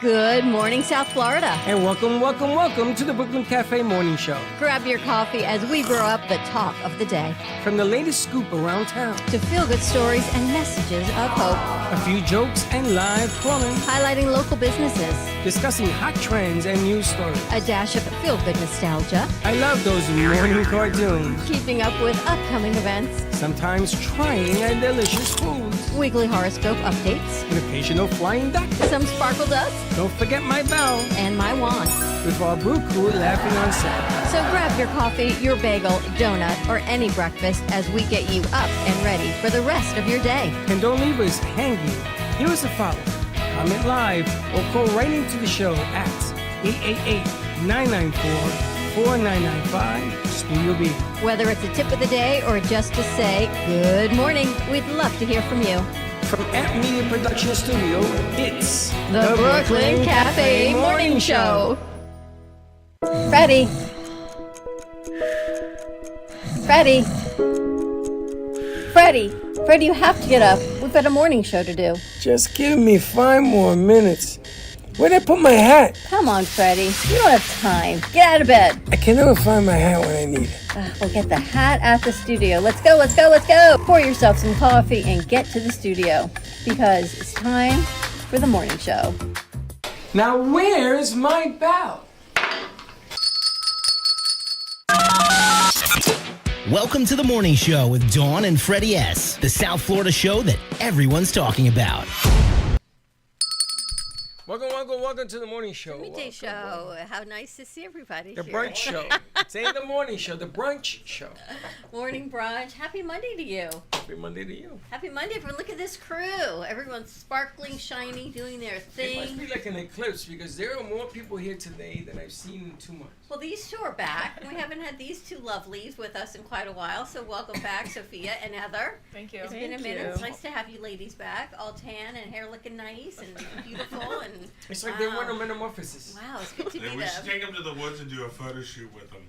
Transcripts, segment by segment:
Good morning, South Florida. And welcome to the Brooklyn Cafe Morning Show. Grab your coffee as we brew up the talk of the day. From the latest scoop around town to feel-good stories and messages of hope. A few jokes and live calling. Highlighting local businesses. Discussing hot trends and news stories. A dash of feel-good nostalgia. I love those morning cartoons. Keeping up with upcoming events. Sometimes trying a delicious foods. Weekly horoscope updates. An occasional flying duck. Some sparkle dust. Don't forget my bell. And my wand. With our brew crew laughing on set. So grab your coffee, your bagel, donut, or any breakfast as we get you up and ready for the rest of your day. And don't leave us hanging. Here is a follow. Comment live or call right into the show at 888-994-4995 Studio B. Whether it's a tip of the day or just to say good morning, we'd love to hear from you. From App Media Production Studio, it's the Brooklyn Cafe Morning Show. Freddy. Freddy, you have to get up. We've got a morning show to do. Just give me 5 more minutes. Where'd I put my hat? Come on, Freddy. You don't have time. Get out of bed. I can never find my hat when I need it. We'll get the hat at the studio. Let's go. Pour yourself some coffee and get to the studio because it's time for the morning show. Now, where's my bell? Welcome to the morning show with Dawn and Freddie S., the South Florida show that everyone's talking about. Welcome to the morning show. Midday show. How nice to see everybody The here. brunch show. Say the morning show, the brunch show. Morning brunch. Happy Monday to you. Happy Monday to you. Happy Monday. Look at this crew. Everyone's sparkling, shiny, doing their thing. It must be like an eclipse because there are more people here today than I've seen in 2 months. Well, these two are back. We haven't had these two lovelies with us in quite a while, so welcome back, Sophia and Heather. Thank you. It's been a minute. It's nice to have you ladies back, all tan and hair looking nice and beautiful. And it's like they were metamorphosis. Wow, it's good to be we them. should take them to the woods and do a photo shoot with them.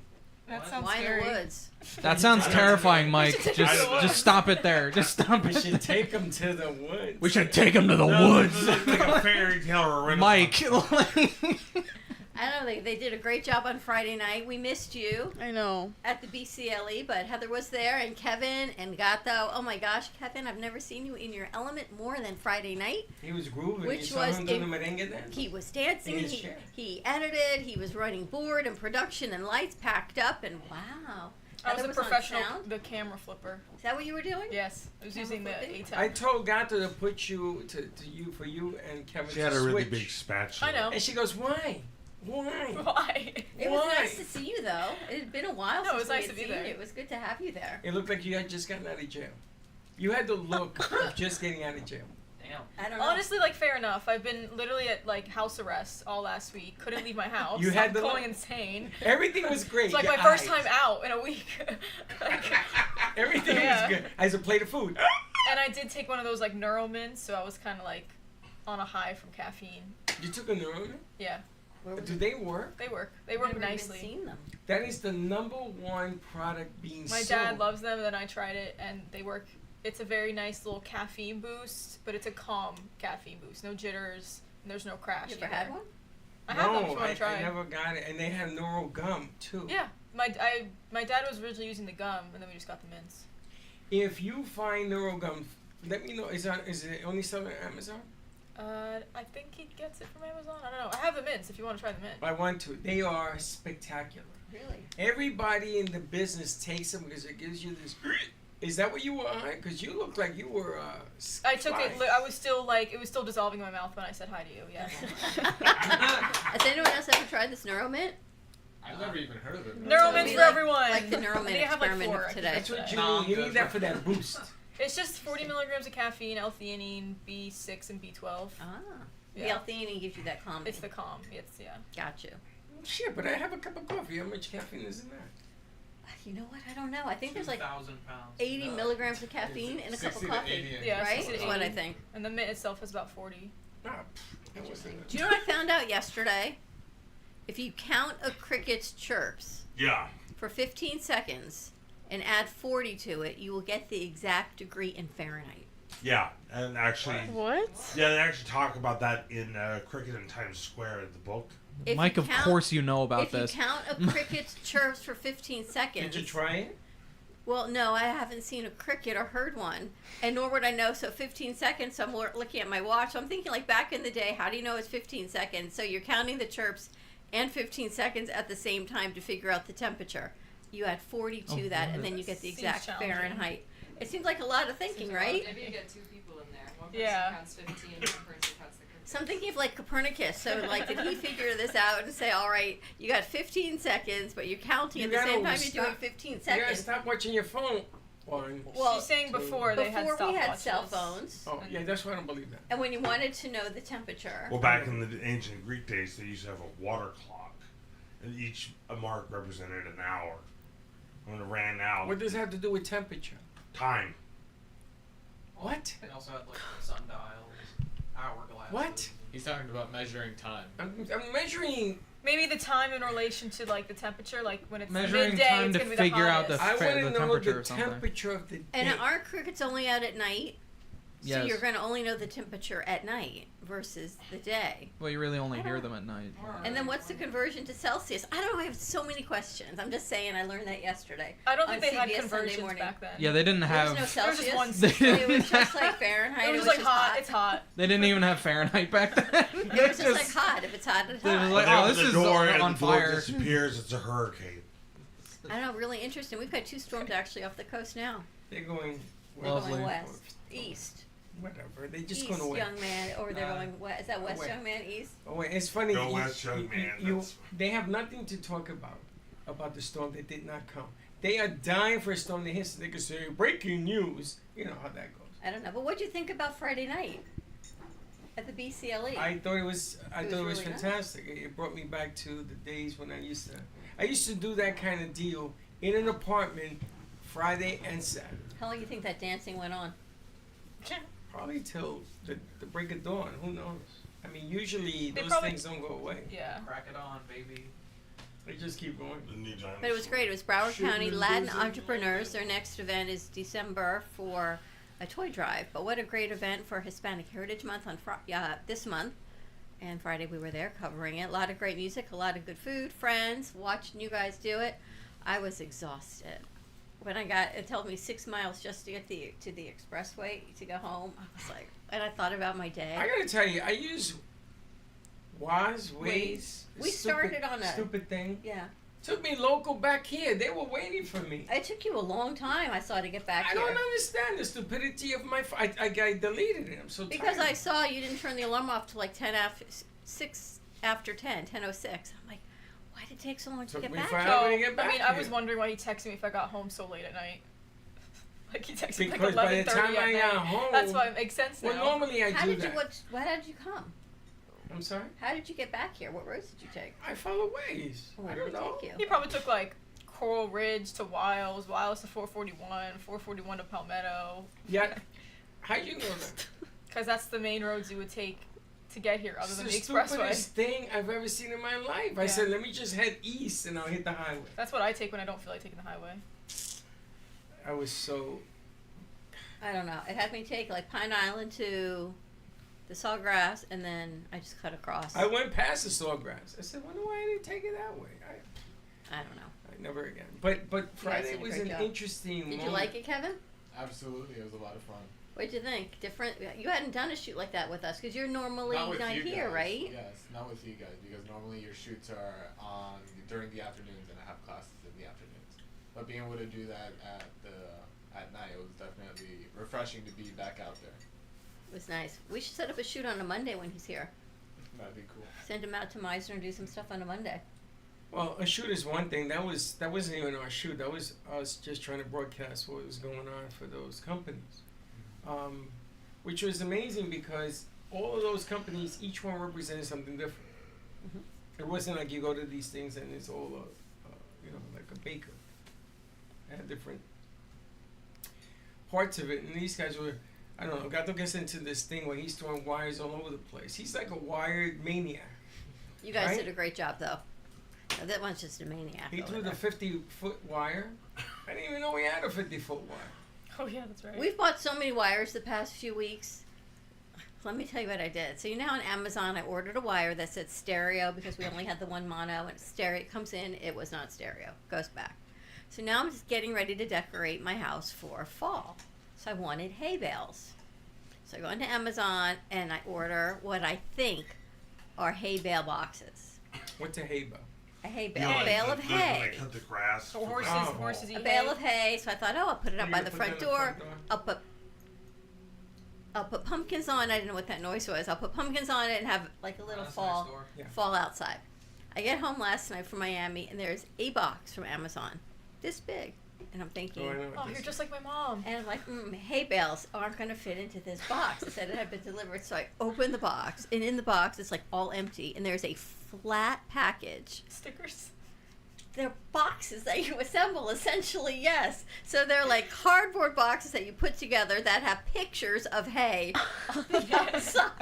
That sounds Why scary. in the woods? That sounds terrifying, Mike. Just stop it there. Just stop We it. should take them to the woods. We should take him to the No, woods. this is like a fairy tale or a Mike. I don't know. They did a great job on Friday night. We missed you I know. at the BCLE, but Heather was there, and Kevin and Gato. Oh my gosh, Kevin, I've never seen you in your element more than Friday night. He was grooving. Which you saw was him doing the merengue dance? He was dancing, In his chair. he edited, he was running board and production and lights packed up, and wow. I was Heather a on professional, sound? the camera flipper. Is that what you were doing? Yes, I was Camera using the flipping? A-tab. I told Gato to put you for you and Kevin She to had a really switch. big spatula. I know. And she goes, why? Why? Why? It was Why? nice to see you, though. It had been a while No, it since was we nice had to be seen there. you. It was good to have you there. It looked like you had just gotten out of jail. You had the look of just getting out of jail. I don't know. Honestly, like, fair enough. I've been literally at, like, house arrest all last week. Couldn't leave my house. You had I'm the going look. insane. Everything was great. It's like Your my first eyes. time out in a week. Everything Yeah. was good. As a plate of food. And I did take one of those, like, neuromints, so I was kind of, like, on a high from caffeine. You took a neuron? Yeah, Where was Do it? they work? they work. They I've work never even nicely. seen them. That is the #1 product being My sold. dad loves them, and then I tried it, and they work. It's a very nice little caffeine boost, but it's a calm caffeine boost. No jitters, and there's no crash. You ever either. had one? I have them if No, you want to try. I never got it. And they have neural gum, too. Yeah, my dad was originally using the gum, and then we just got the mints. If you find neural gum, let me know. Is it only sold on Amazon? I think he gets it from Amazon. I don't know. I have the mints if you want to try the mint. I want to. They are spectacular. Really? Everybody in the business takes them because it gives you this. Is that what you were on? Because you look like you were. I took it. flying. I was still like it was still dissolving in my mouth when I said hi to you. Yeah. Has anyone else ever tried this Neuromint? I've never even heard of it. Neuromints for everyone. Like the Neuromint They have like experiment 4 of today. That's what you No, need. You I'm need good. that for that boost. It's just 40 milligrams of caffeine, L-theanine, B6, and B12. Ah. Yeah. The L-theanine gives you that calming. It's the calm. It's yeah. Got you. Shit, but I have a cup of coffee. How much caffeine is in that? You know what? I don't know. I think there's like 2,000 pounds. 80 milligrams of caffeine in a cup of 60 to coffee. 80, Yeah, Right? 60 to Is what I 80. think. And the mint itself has about 40. Ah, that wasn't Do you know what I found out yesterday? If you count a cricket's chirps Yeah. for 15 seconds and add 40 to it, you will get the exact degree in Fahrenheit. Yeah, and actually, What? yeah, they actually talk about that in Cricket in Times Square, the book. If Mike, you of count- course you know about if this. you count a cricket's chirps for 15 seconds. Did you try it? Well, no, I haven't seen a cricket or heard one, and nor would I know. So 15 seconds. So I'm looking at my watch. So I'm thinking, like back in the day, how do you know it's 15 seconds? So you're counting the chirps and 15 seconds at the same time to figure out the temperature. You add 40 to that, and then you get the Seems exact challenging. Fahrenheit. It seems like a lot of thinking, right? Maybe you get two people in there. One person Yeah. counts 15 and one person counts the cricket. So I'm thinking of like Copernicus. So like, did he figure this out and say, all right, you got 15 seconds, but you're counting You at the same gotta time you're doing stop- 15 You gotta seconds. stop watching your phone. One. Well, She's saying before they had Before we had stopwatches. cell phones, Oh, yeah, that's why I don't believe that. and when you wanted to know the temperature, Well, back in the ancient Greek days, they used to have a water clock, and each mark represented an hour. When it ran out, What does it have to do with temperature? time. What? They also had like sundials, hourglasses. What? He's talking about measuring time. I'm measuring. Maybe the time in relation to like the temperature, like when it's Measuring midday, time it's to gonna be the figure out the hottest. I fa- want the to know temperature the or something. temperature of the day. and aren't crickets only out at night? So Yes. you're going to only know the temperature at night versus the day. Well, you really only hear them at night. And then what's the conversion to Celsius? I don't know. I have so many questions. I'm just saying. I learned that yesterday. I don't on think they had CBS Sunday conversions morning. back then. Yeah, they didn't There have. was no There was Celsius. just one It was just like Fahrenheit. It was like hot. It's hot. They didn't even have Fahrenheit back then. It was just like hot. If it's hot, it's They was hot. like, But then oh, when this the is door, on the door fire. disappears. It's a hurricane. I don't know. Really interesting. We've had 2 storms actually off the coast now. They're going. We're Lovely. going west, east, Whatever. They just east, going away. young man, or they're going west. Is that west, away. young man, east? Oh wait, it's funny. Go west, young man, that's- They have nothing to talk about the storm that did not come. They are dying for a storm to hit, so they can say breaking news. You know how that goes. I don't know. But what'd you think about Friday night at the BCLE? I thought it was. I It thought it was was really nice. fantastic. It brought me back to the days when I used to do that kind of deal in an apartment, Friday and Saturday, How long do you think that dancing went on? probably till the break of dawn. Who knows? I mean, usually They those probably- things don't go away. Yeah. Crack it on, baby. They just keep going. The new dinosaur. But it was great. It was Broward Shooting County and Latin losing. Entrepreneurs. Their next event is December for a toy drive. But what a great event for Hispanic Heritage Month on this month. And Friday we were there covering it. A lot of great music, a lot of good food, friends, watching you guys do it. I was exhausted. When it told me 6 miles just to get to the expressway to go home. I was like, and I thought about my day. I gotta tell you, I use Waze. We started on a- stupid thing. Yeah. Took me local back here. They were waiting for me. It took you a long time, I saw, to get back I here. don't understand the stupidity of my. I deleted it. I'm so Because tired. I saw you didn't turn the alarm off till like 6 after 10, 10:06. I'm like, why did it take so long to Took get me back? forever. here? How So, did he get I mean, back I was here? wondering why he texted me if I got home so late at night. Like he texted me like Because by the 11:30 time at I night. got home, That's why it makes sense Well, now. normally I How do did that. how did you come? I'm sorry. How did you get back here? What roads did you take? I follow Waze. Where I did don't it know. take you? He probably took like Coral Ridge to Wiles, Wiles to 441, 441 to Palmetto. Yeah. How you know that? Because that's the main roads you would take to get here, other It's than the the expressway. stupidest thing I've ever seen in my life. I Yeah. said, let me just head east and I'll hit the highway. That's what I take when I don't feel like taking the highway. I was so. I don't know. It had me take like Pine Island to the Sawgrass, and then I just cut across. I went past the Sawgrass. I said, wonder why I didn't take it that way. I don't know. I never again. But Friday did a was great an job. interesting Did moment. you like it, Kevin? Absolutely, it was a lot of fun. What'd you think? Different? You hadn't done a shoot like that with us because you're normally Not with not you here, guys. right? Yes, not with you guys, because normally your shoots are on during the afternoons and I have classes in the afternoons. But being able to do that at night, it was definitely refreshing to be back out there. It was nice. We should set up a shoot on a Monday when he's here. That'd be cool. Send him out to Meisner and do some stuff on a Monday. Well, a shoot is one thing. That wasn't even our shoot. That was us just trying to broadcast what was going on for those companies, which was amazing because all of those companies, each one represented something different. Mhm. It wasn't like you go to these things and it's all like a baker. It had different parts of it, and these guys were, I don't know, Gato gets into this thing where he's throwing wires all over the place. He's like a wired maniac. You guys Right? did a great job, though. Now, that one's just a maniac. He over threw the there. 50-foot wire. I didn't even know he had a 50-foot wire. Oh yeah, that's right. We've bought so many wires the past few weeks. Let me tell you what I did. So you know on Amazon I ordered a wire that said stereo because we only had the one mono, and stereo, it comes in, it was not stereo. Goes back. So now I'm just getting ready to decorate my house for fall. So I wanted hay bales. So I go into Amazon and I order what I think are hay bale boxes. What's a hay bale? A hay You bale, know, a like bale the- of the- when hay. they cut the grass. So for horses, grass. horses eat A bale hay. of hay. So I thought, oh, I'll put it up You're by gonna the put front that in the door. front door? I'll put pumpkins on. I didn't know what that noise was. I'll put pumpkins on it and have like a little That's a nice fall door. Yeah. fall outside. I get home last night from Miami and there's a box from Amazon, this big, and I'm thinking, Oh, I know what Oh, this you're is. just like my mom. and I'm like, hay bales aren't going to fit into this box. It said it had been delivered, so I open the box, and in the box it's like all empty, and there's a flat package. Stickers. They're boxes that you assemble, essentially, yes. So they're like cardboard boxes that you put together that have pictures of hay on the outside.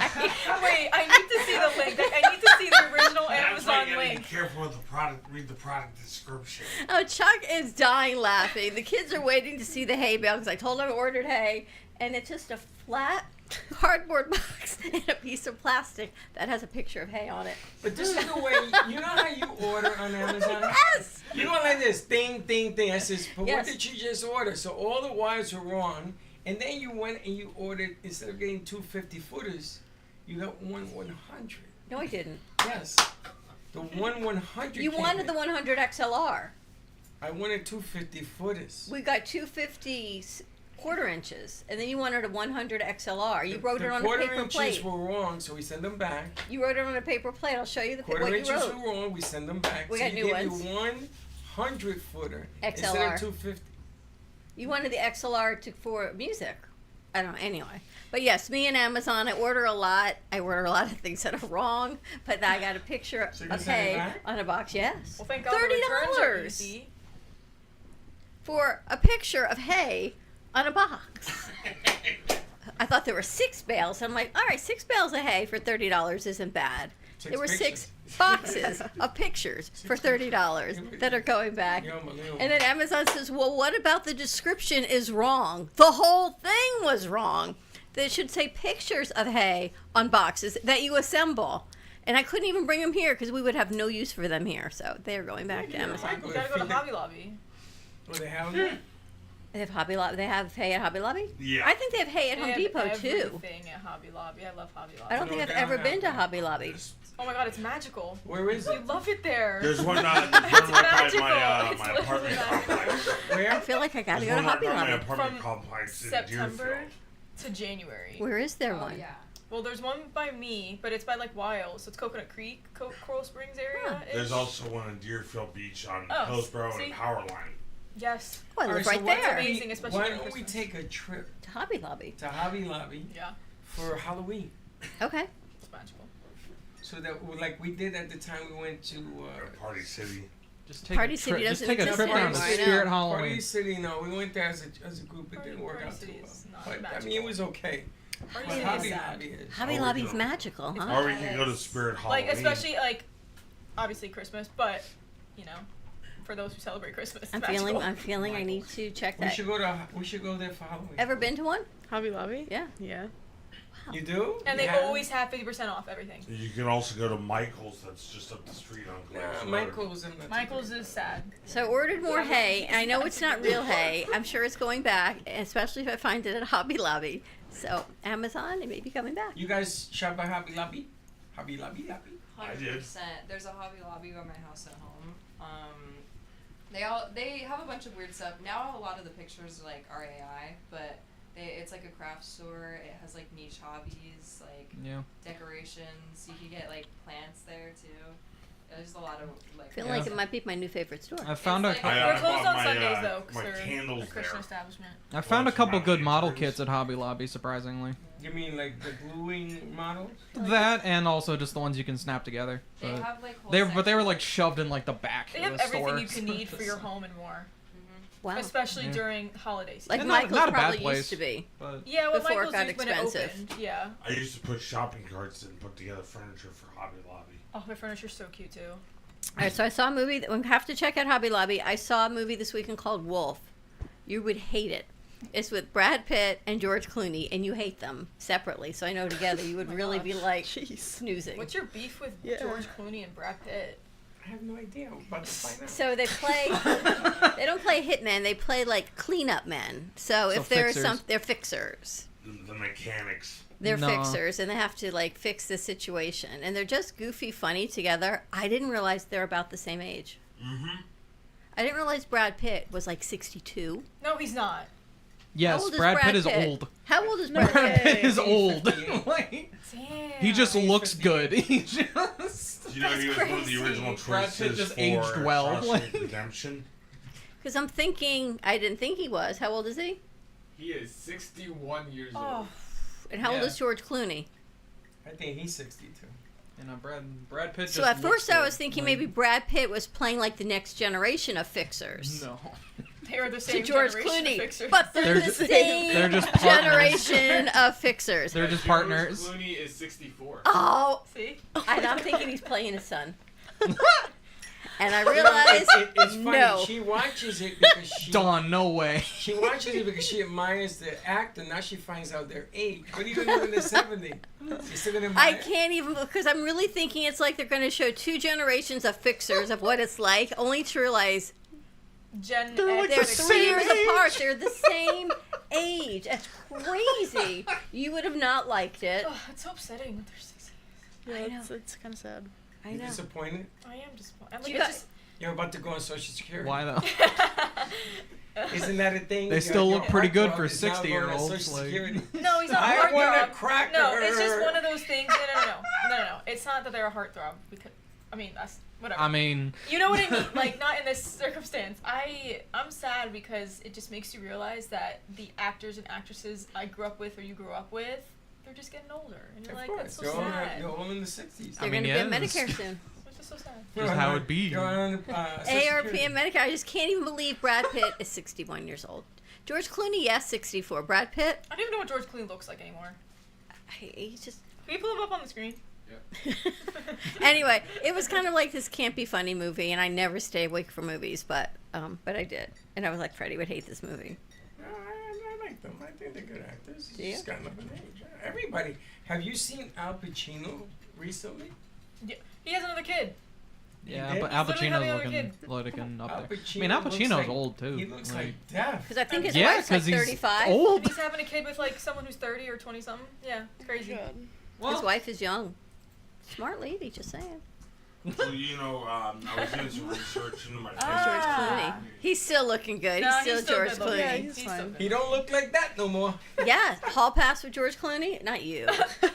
Wait, I need to see the link. I need to see the original That's why Amazon you gotta be link. careful with the product. Read the product description. Oh, Chuck is dying laughing. The kids are waiting to see the hay bale because I told them I ordered hay, and it's just a flat cardboard box and a piece of plastic that has a picture of hay on it. But this is the way, you know how you order on Amazon? Yes! You go like this, ding, ding, ding. I says, but Yes. what did you just order? So all the wires are wrong, and then you went and you ordered, instead of getting 250 footers, you got one 100. No, I didn't. Yes. The one 100 You came wanted in. the 100 XLR. I wanted 250 footers. We got 250 quarter inches, and then you wanted a 100 XLR. You wrote the it on a quarter paper inches plate. were wrong, so we send them back. You wrote it on a paper plate. I'll show you the Quarter what you inches wrote. were wrong, we send them back. We so got you new give ones. you 100 footer instead XLR. of 250. You wanted the XLR for music. I don't know. Anyway, but yes, me and Amazon. I order a lot. I order a lot of things that are wrong, but I got a picture So you of send it hay back? on a box. Yes, Well, thank God the returns are easy. for a picture of hay on a box. I thought there were 6 bales. I'm like, all right, 6 bales of hay for $30 isn't bad. There were 6 boxes of pictures for $30 that are going back. And then Amazon says, well, what about the description is wrong? The whole thing was wrong. They should say pictures of hay on boxes that you assemble. And I couldn't even bring them here because we would have no use for them here. So they're going back to Amazon. You gotta go to Hobby Lobby. Oh, they have it? They have Hobby Lobby. They have hay at Hobby Lobby? Yeah. I think they have hay at They Home have Depot too. everything at Hobby Lobby. I love Hobby Lobby. I don't think I've ever been to Hobby Lobby. Oh my God, it's magical. Where is You it? love it there. There's one right by my, It's my literally apartment magical. complex. I Where? feel like I gotta There's go to one Hobby right by my Lobby. apartment From complex in September Deerfield. to January. Where is there Oh, one? yeah. Well, there's one by me, but it's by like Wiles. So it's Coconut Creek, Coral Springs area. There's also one in Deerfield Beach on Oh, Hillsborough see? and Powerline. Yes. Oh, I All live so right why there. don't we- Amazing, especially Why during don't we Christmas. take a trip To Hobby Lobby. to Hobby Lobby Yeah. for Halloween? Okay. It's magical. So that, like we did at the time we went to Party City. Just take Party a City trip. Just doesn't take a exist trip around anymore, I know. Spirit Party Halloween. City. No, we went there as a group. It didn't work Party out too City well. is not But I magical. mean, it was okay. Party But City Hobby is sad. Lobby is. Hobby Oh, Lobby's no. magical, huh? Or we can go to Spirit Halloween. Like especially like, obviously Christmas, but you know, for those who celebrate Christmas, it's I'm magical. feeling I need to check We that. should go there for Halloween. Ever been to one? Hobby Lobby? Yeah. Yeah. You do? And they You have? always have 50% off everything. You can also go to Michael's, that's just up the street on Glass Road. Michael's. I'm not Michael's is sad. So I ordered more hay, and I know it's not real hay. I'm sure it's going back, especially if I find it at Hobby Lobby. So Amazon, it may be coming back. You guys shop at Hobby Lobby? Hobby Lobby. I did. 100%. There's a Hobby Lobby by my house at home. They have a bunch of weird stuff. Now a lot of the pictures are like RAI, but it's like a craft store. It has like niche hobbies, like Yeah. decorations. You can get like plants there too. There's a lot of like. I feel Yeah. like it might be my new favorite store. I found a It's couple, like- They're I closed bought on my, Sundays though, my because they're a candles Christian there. establishment. I found a couple good model Manufacturers. kits at Hobby Lobby, surprisingly. You mean like the gluing models? That and also just the ones you can snap together. They But have like whole they were sections. like shoved in like the back They of have the everything store. you can need for your home and more, Wow. especially Yeah. during holiday season. Like And not- Michael's not a bad probably place. used to be. But Yeah, well, before it Michael's got used when it expensive. opened. Yeah. I used to put shopping carts and put together furniture for Hobby Lobby. Oh, their furniture's so cute too. All right, so I saw a movie. We have to check out Hobby Lobby. I saw a movie this weekend called Wolf. You would hate it. is with Brad Pitt and George Clooney, and you hate them separately. So I know together you would Oh my really be gosh. like Jeez. snoozing. What's your beef with Yeah. George Clooney and Brad Pitt? I have no idea. I'm about to find out. So they play. They don't play hitmen. They play like cleanup men. So if there's fixers. they're fixers. The mechanics. They're No. fixers, and they have to like fix the situation, and they're just goofy, funny together. I didn't realize they're about the same age. Mm-hmm. I didn't realize Brad Pitt was like 62. No, he's not. How Yes, old is Brad Pitt is Pitt? old. How old is No Brad way. Pitt? Brad Pitt is He's old. 58. Like, Damn. he just He's looks 58. good. He just. You know, he was one of crazy. the original Brad Pitt choices just for aged well. Shawshank Redemption. Because I'm thinking, I didn't think he was. How old is he? He is 61 years Oh, old. And how old Yeah. is George Clooney? I think he's 62. And Brad Pitt. So just at first I looks was good. thinking Like, maybe Brad Pitt was playing like the next generation of fixers. No. they are the To same George generation of Clooney, fixers. but they're, They're the just- same they're just partners. generation of fixers. They're just George partners. Clooney is 64. Oh, See? and I'm thinking he's playing his son. And I realized, It's funny. no. She watches it because she Dawn, no way. She watches it because she admires the actor. Now she finds out their age. What are you gonna do in the 70s? You're still gonna admire I can't even, because I'm really thinking it's like they're going to show two generations of fixers of what it's like, only to realize Gen They're like X they're the fixers. 3 same years age. apart. They're the same age. That's crazy. You would have not liked it. Oh, it's so upsetting that they're 60. Yeah, I know. it's kind of sad. I You know. disappointed? I am disappointed. Like, You it's got- just... You're about to go on Social Security. Why though? Isn't that a thing? They Your- still your look pretty good heartthrob for is now going on 60-year-olds, Social like- Security. No, he's not a I heartthrob. want a cracker. No, it's just one of those things. No. It's not that they're a heartthrob. Because, I mean, that's whatever. I mean, You know what I mean? Like, not in this circumstance. I'm sad because it just makes you realize that the actors and actresses I grew up with or you grew up with, they're just getting older. And you're Of like, course, that's so you're sad. all in the 60s. They're I mean, going to be on yes. Medicare soon. It's just so sad. Just how it be. You're on, Social ARP Security. and Medicare. I just can't even believe Brad Pitt is 61 years old. George Clooney, yes, 64. Brad Pitt, I don't even know what George Clooney looks like anymore. he's just... Can you pull him up on the screen? Anyway, it was kind of like this campy, funny movie, and I never stay awake for movies, but I did. And I was like, Freddie would hate this movie. No, I like them. I think they're good actors. Do you? Just got nothing age. Everybody. Have you seen Al Pacino recently? Yeah. He has another kid. yeah, did? but Al He's literally having Pacino's a looking up Al there. Pacino I mean, Al looks Pacino's like- old too. He looks Like, like death. Because I think his yeah, wife's like because he's 35. And old. he's having a kid with like someone who's 30 or 20 something. Yeah, it's crazy. His wife is young. Smart lady, just saying. So, you know, I was doing some research into my George Ah. Clooney. He's still looking good. No, he's still George good looking. Clooney. Yeah, Yeah, he's still fine. good. He don't look like that no more. Hall pass with George Clooney? Not you. Would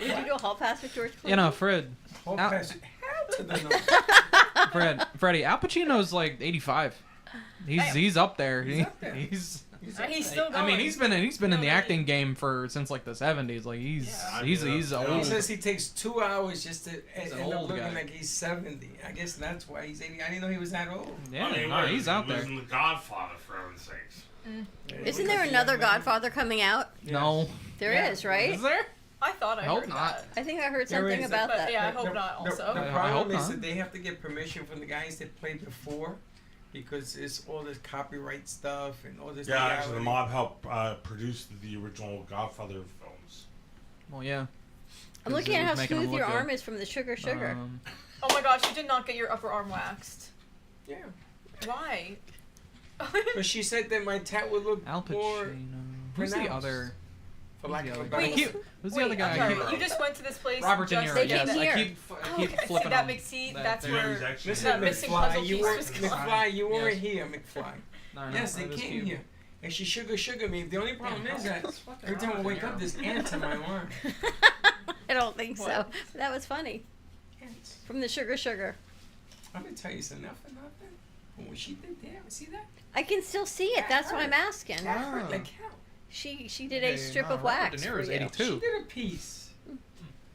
you do a hall pass with George Clooney? You know, Fred, Whole Al- pass- Hell to the no. Freddie, Al Pacino's like 85. He's up there. He's up there. He's. He's still going. I mean, he's been in the No, acting game since like the 70s. Like Yeah. he's Yeah. he's He He old. says he takes 2 hours just to He's an end up old looking guy. like he's 70. I guess that's why he's 80. I didn't know he was that old. Yeah, I mean, no, he's out he was there. in The Godfather, for heaven's sakes. Isn't there another Godfather coming out? No, There Yeah. is, right? is there? I thought I Hope heard not. that. I think I heard There something is, about but that. yeah, I hope not also. The I problem hope is not. that they have to get permission from the guys that played before because it's all this copyright stuff and all this. Yeah, actually, the legality. mob helped produce the original Godfather films. Well, yeah. I'm 'Cause looking it at how was making him smooth your look good. arm is from the sugar. Oh my gosh, you did not get your upper arm waxed. Yeah, Why? but she said that my tat would look Al more, Pacino. Who's the pronounced. other? for lack Who's of a the better other guy? word. Who's the Wait, other guy? I'm I sorry, keep- you just went to this place. Robert De just Niro. They to came Yes, get here. I keep Okay, see, flipping that them. makes- see, That- that's they- where- He's actually Listen, That missing McFly, puzzle you piece weren't was gone. McFly, you weren't Yes. here, McFly. No, Yes, they it was came cute. here, and she sugar me. The only problem is that every time I wake up, there's ants in my arm. I don't think so. What? That was funny. Ants. From the sugar. I'm gonna tell you some nothing. From what she did there, see that? I can still see it. That's why I'm asking. That hurt like hell. She did a Hey, strip no, of Robert wax De for Niro's you. 82. She did a piece.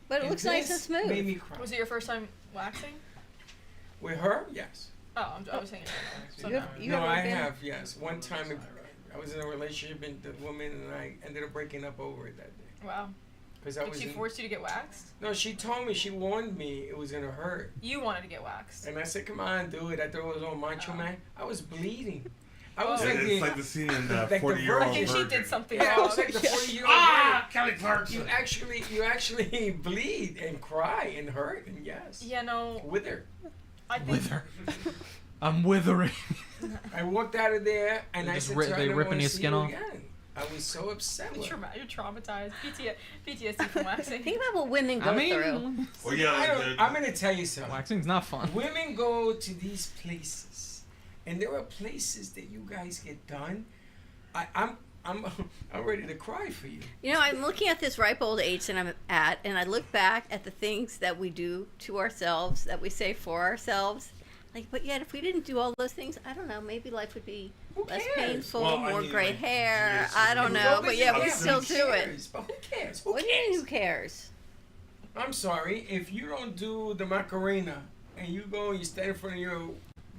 But it And looks nice and this Made smooth. me cry. Was it your first time waxing? With her, yes. Oh, I was saying. So You no. have- you No, ever I been- have, yes. One time I was in a relationship and the woman and I ended up breaking up over it that day. Wow. Because I Did was she in, force you to get waxed? No, she told me, she warned me it was gonna hurt. You wanted to get waxed. And I said, come on, do it. I thought it was all macho man. I was bleeding. I was Oh. like It's like the scene in like the 40-Year-Old I think Virgin. she did something Yeah, it wrong. was like the 40-year-old. Ah, Kelly Clarkson. You actually bleed and cry and hurt and yes. Yeah, no. Wither. I think Wither. I'm withering. I walked out of there and They I just said, rip- to her, they I never ripping wanna your see skin you off? again. I was so upset with her. you're traumatized. PTSD from waxing. Think about what women go I mean, through. Well, yeah, I'm going to tell you something. waxing's not fun. Women go to these places, and there are places that you guys get done. I'm ready to cry for you. You know, I'm looking at this ripe old age that I'm at, and I look back at the things that we do to ourselves, that we say for ourselves. Like, but yet, if we didn't do all those things, I don't know, maybe life would be Who less cares? painful, Well, I more mean, gray like, hair. yes, I don't know, but yeah, we yeah, still who do it. cares? But who cares? Who What do you mean, cares? who cares? I'm sorry, if you don't do the Macarena and you go and you stand in front of your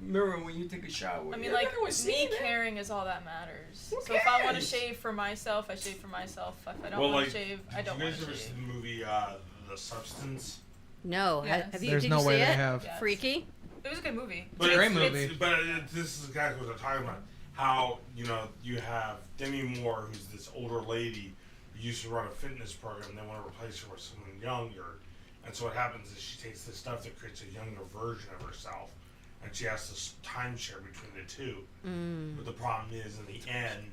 mirror when you take a shower, I mean, you're like, not gonna see me that. caring is all that matters. Who So if I want to cares? shave for myself, I shave for myself. If I don't Well, want like, to shave, I don't did want you to guys ever see shave. the movie The Substance? No. Yes. Have you? There's did no you way see they it? have. Yes. Freaky. It was a good movie. But Great it's- movie. This is exactly what I'm talking about. How, you have Demi Moore, who's this older lady who used to run a fitness program, and they want to replace her with someone younger. And so what happens is she takes this stuff that creates a younger version of herself, and she has to timeshare between the two. But the problem is, in the end,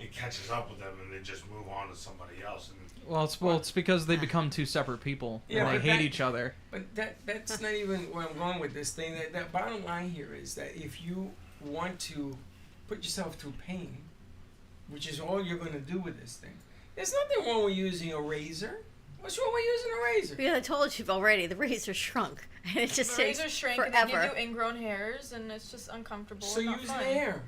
it catches up with them, and they just move on to somebody else. And Well, it's because they become two separate people Yeah, and they but hate that- each other. But that's not even where I'm going with this thing. That bottom line here is that if you want to put yourself through pain, which is all you're going to do with this thing, there's nothing wrong with using a razor. What's wrong with using a razor? Because I told you already, the razor shrunk, and it just The takes razors shrink forever. and they give you ingrown hairs, and it's just uncomfortable. So and not use fun. Nair.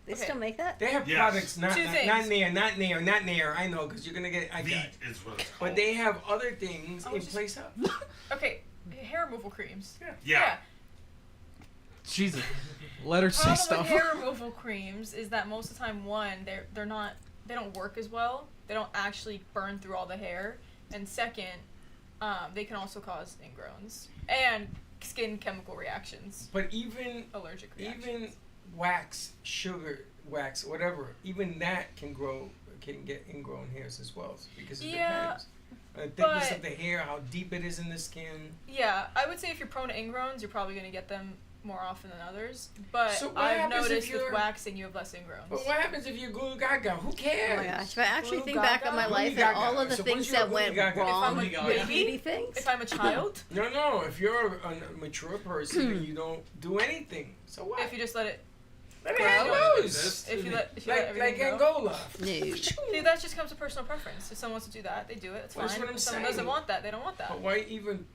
They Okay. still make that? They have Yes. products, not Two not things. not Nair. I know, because you're gonna get. I got. Veet is what it's called. But they have other things I in was just- place of. Okay, hair removal creams. Yeah. Jesus. Let her The say problem stuff. with hair removal creams is that most of the time, one, they don't work as well. They don't actually burn through all the hair, and second, they can also cause ingrowns and skin chemical reactions, But even allergic reactions. even wax, sugar wax, whatever, even that can get ingrown hairs as well, because it Yeah, depends. Thickness but- of the hair, how deep it is in the skin. Yeah, I would say if you're prone to ingrowns, you're probably going to get them more often than others. But So what I've happens if noticed with you're- waxing, you have less ingrowns. But what happens if you're Goo Gaga? Who Oh cares? my gosh! If I actually Blue think back Gaga? on my Blue life and Gaga. all of the Suppose things you're that Blue went Gaga. If wrong I'm a with baby, beauty things, If I'm a child, No. If you're a mature person and you don't do anything, so what? if you just let it, Let it grow. hang loose. Exist. if you let Like everything go. Angola. no. See, that just comes to personal preference. If someone wants to do that, they do it. It's Well, fine. that's what I'm if someone saying. doesn't want that, they don't want that. But why even?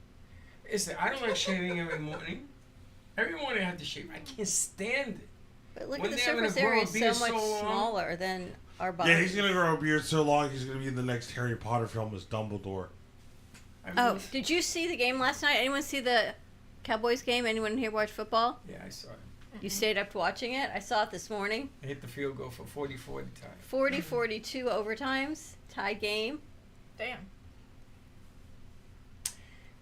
Listen, I don't like shaving every morning. Every morning I have to shave. I can't stand it. But look When at the they're gonna surface grow area a is beard so much so long- smaller than our bodies. Yeah, he's gonna grow a beard so long he's gonna be in the next Harry Potter film as Dumbledore. I mean, Oh, did you see the game last night? Anyone see the Cowboys game? Anyone here watch football? yeah, I saw it. You stayed up watching it? I saw it this morning. I hit the field goal for 44 at the time. 40-42 overtimes, tie game. Damn.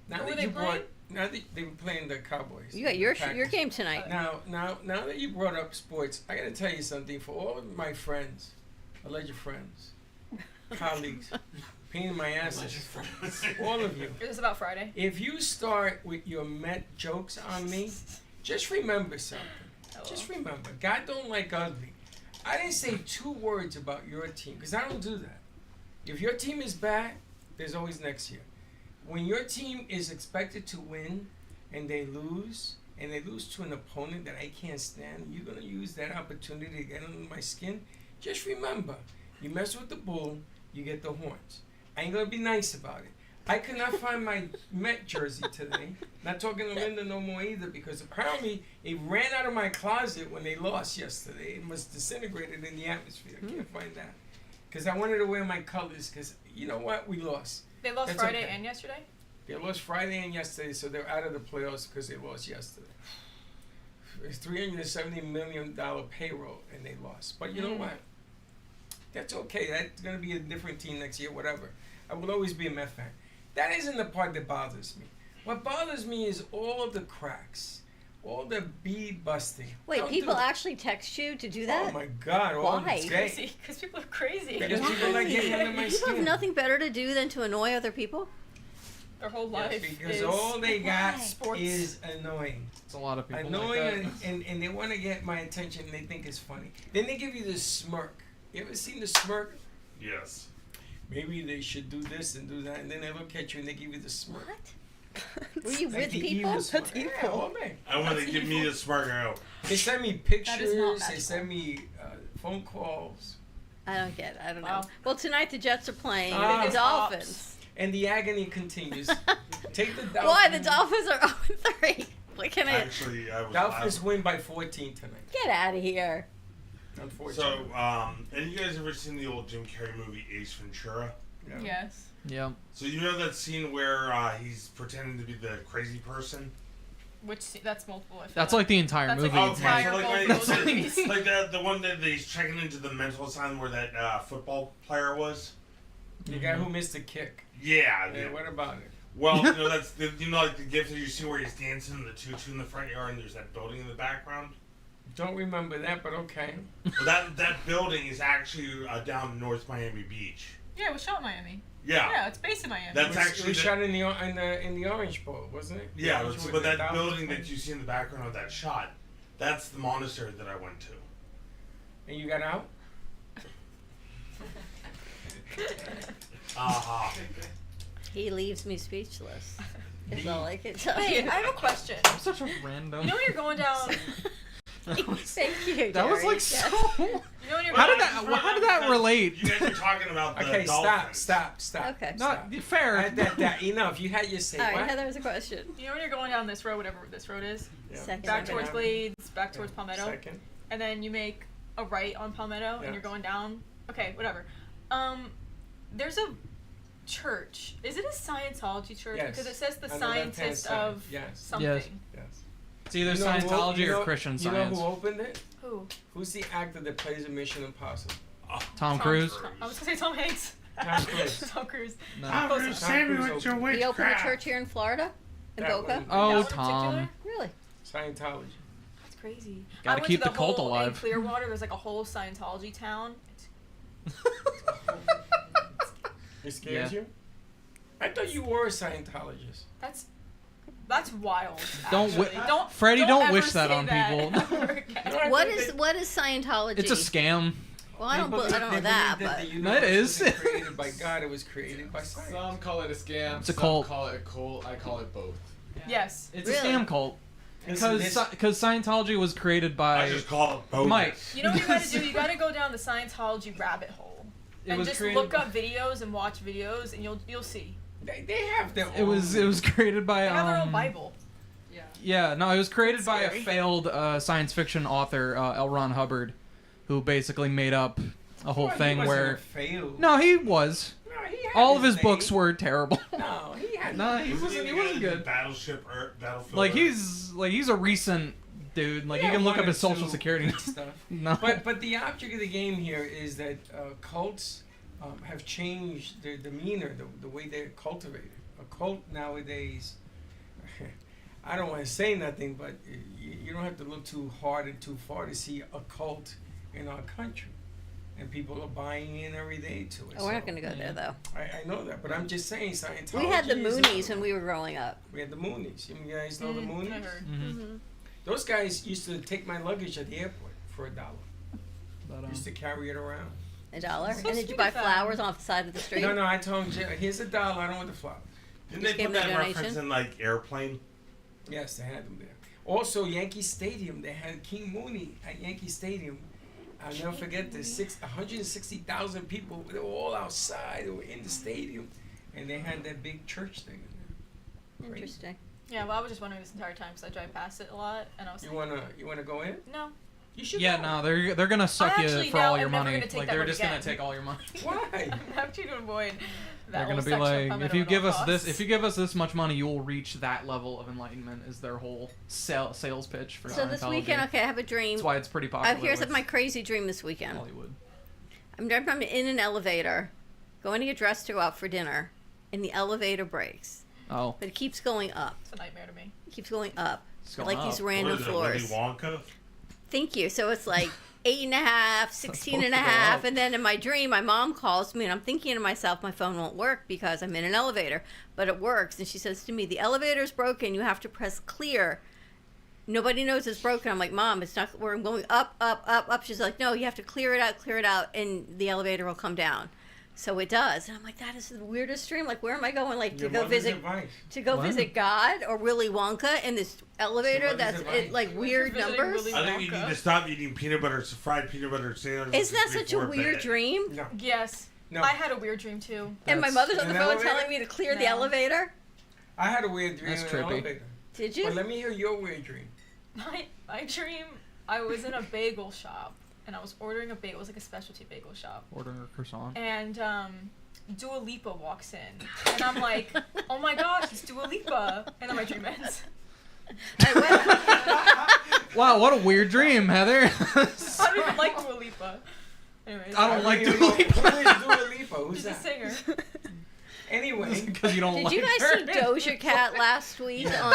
Now Who were that they you playing? brought, now that they were playing the Cowboys. You got your Packers. game tonight. Now that you brought up sports, I gotta tell you something. For all of my friends, alleged friends, colleagues, pain in my asses, all of you. Is this about Friday? If you start with your Met jokes on me, just remember something. Hello. Just remember, God don't like ugly. I didn't say 2 words about your team because I don't do that. If your team is bad, there's always next year. When your team is expected to win and they lose to an opponent that I can't stand, you're going to use that opportunity to get under my skin. Just remember, you mess with the bull, you get the horns. I ain't going to be nice about it. I could not find my Met jersey today. Not talking to Linda no more either because apparently it ran out of my closet when they lost yesterday. It was disintegrated in the atmosphere. I can't find that. Because I wanted to wear my colors because, you know what, we lost. They lost That's Friday okay. and yesterday? They lost Friday and yesterday, so they're out of the playoffs because they lost yesterday. It's $370 million payroll, and they lost. But you know what? That's okay. That's going to be a different team next year, whatever. I will always be a Met fan. That isn't the part that bothers me. What bothers me is all of the cracks, all the bead busting. Wait, Don't people do- actually text you to do that? Oh my God! All Why? day. Because people are crazy. Because people like getting under my People have skin. nothing better to do than to annoy other people? Their whole Yes, life because is all they got sports. is annoying. It's a lot of people Annoying, like that. and they want to get my attention. And they think it's funny. Then they give you this smirk. You ever seen the smirk? Yes. Maybe they should do this and do that, and then they look at you and they give you the smirk. What? Were you Like with the people? evil smirk. Yeah, all day. And when they give me the smirk, I go, They send me That is not pictures. They magical. send me phone calls. I don't get it. I don't know. Wow. Well, tonight the Jets are playing Ah. the Dolphins. And the agony continues. Take the Dolphins. Why? The Dolphins are 0-3. What can I... actually, I was Dolphins win by 14 tonight. Get out of here. Unfortunately. So, and you guys ever seen the old Jim Carrey movie Ace Ventura? Yeah. Yes. Yeah. So you know that scene where he's pretending to be the crazy person? That's multiple. I feel That's like the entire That's movie. like Oh, the okay. entire So like, both when those movies. like the one that he's checking into the mental asylum where that football player was. The guy who missed the kick. Yeah. Yeah, what about it? Well, you know that's like the gift that you see where he's dancing in the tutu in the front yard, and there's that building in the background. Don't remember that, but okay. Well, that building is actually down in North Miami Beach. Yeah, it was shot in Miami. Yeah. Yeah, it's based in Miami. That's It was, actually it was the- shot in the Orange Bowl, wasn't it? Yeah, The Orange Bowl but with the that Dolphins building playing. that you see in the background of that shot, that's the monastery that I went to. And you got out? Aha. He leaves me speechless. Is all I can tell Wait, you. I have a question. I'm such a random. You know when you're going down. Thank you, that was Jerry. like Yes. so. You know when you're How going did that? How did that relate? You guys are talking about the Okay, Dolphins. stop. Okay. Not Stop. fair. Enough. You had your say. All right, What? Heather has a question. You know when you're going down this road, whatever this road is, Yeah. Second. back Okay. towards Blades, back towards Palmetto, Second. and then you make a right on Palmetto, Yeah. and you're going down. Okay, whatever. There's a church. Is it a Scientology church? Yes. Because it says the On the left-hand scientist side. of Yes. something. Yes. Yes. It's either You know who- Scientology you know- or Christian You know Science. who opened it? Who? Who's the actor that plays in Mission Impossible? Tom Cruise. I was gonna say Tom Hanks. Tom Cruise. Tom Cruise. No. I'm Close gonna enough. save you Tom with your Cruise He opened a witchcraft. church here in Florida? In That Boca? one. Oh, That one in Tom. particular? Really? Scientology. That's crazy. Gotta I went keep to the cult whole, alive. In Clearwater, there's like a whole Scientology town. It scares Yeah. you? I thought you were a Scientologist. That's wild. Don't actually. wi- don't Freddie, don't ever wish that say on that people. ever again. No, I What think is Scientology? It's a scam. Well, I don't They know believe that, that but the No, it universe is. wasn't created by God. It was created by science. Some call it a scam. It's a some cult. call it a cult. I call it both. Yes. It's Really? a scam cult. Listen, Because Scientology was created by I just call it both. Mike. You know what you gotta do? You gotta go down the Scientology rabbit hole. It And was just created look up videos and watch videos, and you'll see. They have their It was created by They have their own Bible. Yeah. Yeah, no, it was created by a Scary. failed science fiction author, L. Ron Hubbard, who basically made up a whole thing where. Failed. No, he was. No, he had All of his name. books were terrible. No, he had. No, he Isn't wasn't. the He guy wasn't that did good. Battleship Battlefield. Like Earth? he's a recent dude. Like Yeah, you can look one up or his social two security. good stuff. No. But the object of the game here is that cults have changed their demeanor, the way they're cultivated. A cult nowadays, I don't want to say nothing, but you don't have to look too hard and too far to see a cult in our country. And people are buying in every day to it. oh, we're not So, going to go there, though. I know that, but I'm just saying Scientology. We had the is Moonies another when we were growing up. We had the Moonies. You guys know the Moonies? I heard. Mhm. Those guys used to take my luggage at the airport for $1. But, Used to carry it around. $1? So And did you sweet buy of them. flowers off the side of the street? No, I told him, here's $1. I don't want the flowers. Didn't Just they gave put them a that reference donation? in like Airplane? Yes, they had them there. Also, Yankee Stadium, they had King Mooney at Yankee Stadium. I'll never forget this. 160,000 people. They were all outside. They were in the stadium, and they had that big church thing in there. Crazy. Interesting. Yeah, well, I was just wondering this entire time because I drive past it a lot, and I was You like, wanna go in? no. You should. yeah, go. no, they're gonna suck you actually for now all your am never money. gonna take Like that they're road just gonna again. take all your money. Why? I'm actually to avoid that They're whole gonna be section of like, Palmetto if you at give all us this, costs. if you give us this much money, you will reach that level of enlightenment. Is their whole sales pitch for So this Scientology. weekend, okay, I have a dream. That's why it's pretty popular. Here's with my crazy dream this weekend. Hollywood. I'm in an elevator, going to get dressed to go out for dinner, and the elevator breaks. Oh, But it keeps going up. It's a nightmare to me. It keeps going up. It's going like up. these What random is it, Willy floors. Wonka? Thank you. So it's like 8.5, 16 and a supposed to go half, up. and then in my dream, my mom calls me, and I'm thinking to myself, my phone won't work because I'm in an elevator, but it works. And she says to me, the elevator's broken. You have to press clear. Nobody knows it's broken. I'm like, Mom, it's not. We're going up, up, up, up. She's like, no, you have to clear it out, and the elevator will come down. So it does, and I'm like, that is the weirdest dream. Like, where am I going? Like Your to go mother's visit, advice. to Wow. visit God or Willy Wonka in this elevator? mother's That's advice. it, like weird Visiting numbers. Willy I think you Wonka. need to stop eating fried peanut butter sandwiches. Isn't that such a before weird bed. dream? No. Yes. No. I had a weird dream too. And my That's- mother's on the An phone elevator? telling me to clear the No. elevator. I had a weird dream That's in trippy. an elevator. Did you? But let me hear your weird dream. My dream, I was in a bagel shop and I was ordering a bagel. It was like a specialty bagel shop. Ordering a croissant. And Dua Lipa walks in, and I'm like, oh my gosh, it's Dua Lipa. And then my dream ends. Wow, what a weird dream, Heather. I don't even like Dua Lipa. Anyways, I don't like Who Dua is Lipa. Dua Lipa? Who's she's a that? singer. Anyway, Because you don't Did like you guys her. see Doja Cat last week? Yeah. On,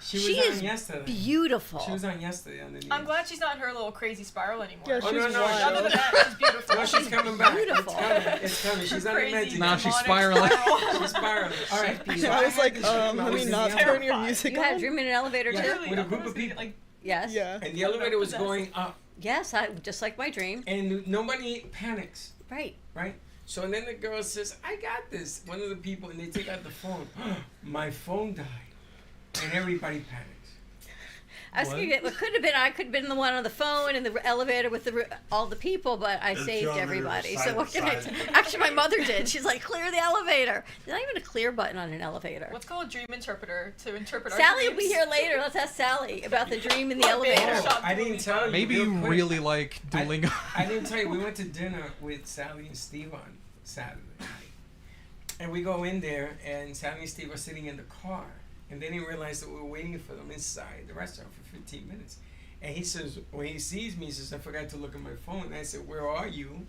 she was she on is yesterday. beautiful. She was on yesterday on the news. I'm glad she's not in her little crazy spiral anymore. Yeah, Oh, she's no, no, wild. Other than that, she's beautiful. No, she's coming back. beautiful. It's coming. It's coming. She's on the Crazy meds. Now again. she's demonic spiraling. spiral. She's spiraling. All right. She's so I was had like, this dream. I let was me in not the turn your elevator. music You had a on. dream in an elevator Yeah. too? Really, With a I group wanna of see it, people. like, Yes. Yeah. And the elevator was Possessed. going up, Yes, just like my dream. and nobody panics, Right. right? So then the girl says, "I got this." One of the people, and they take out the phone. My phone died, and everybody panics. I was thinking it could have been I could have been the one on the phone in the elevator with all the people, but I It's saved on everybody. there, So side what to can I? side. Actually, my mother did. She's like, clear the elevator. There's not even a clear button on an elevator. Let's call a dream interpreter to interpret our Sally dreams. will be here later. Let's ask Sally about the dream in the What bagel elevator. shop I Dua didn't Lipa? tell you. Maybe real you quick. really like Duolingo. I didn't tell you. We went to dinner with Sally and Steve on Saturday night. And we go in there, and Sally and Steve are sitting in the car. And they didn't realize that we were waiting for them inside the restaurant for 15 minutes. And he says, when he sees me, he says, I forgot to look at my phone. And I said, where are you?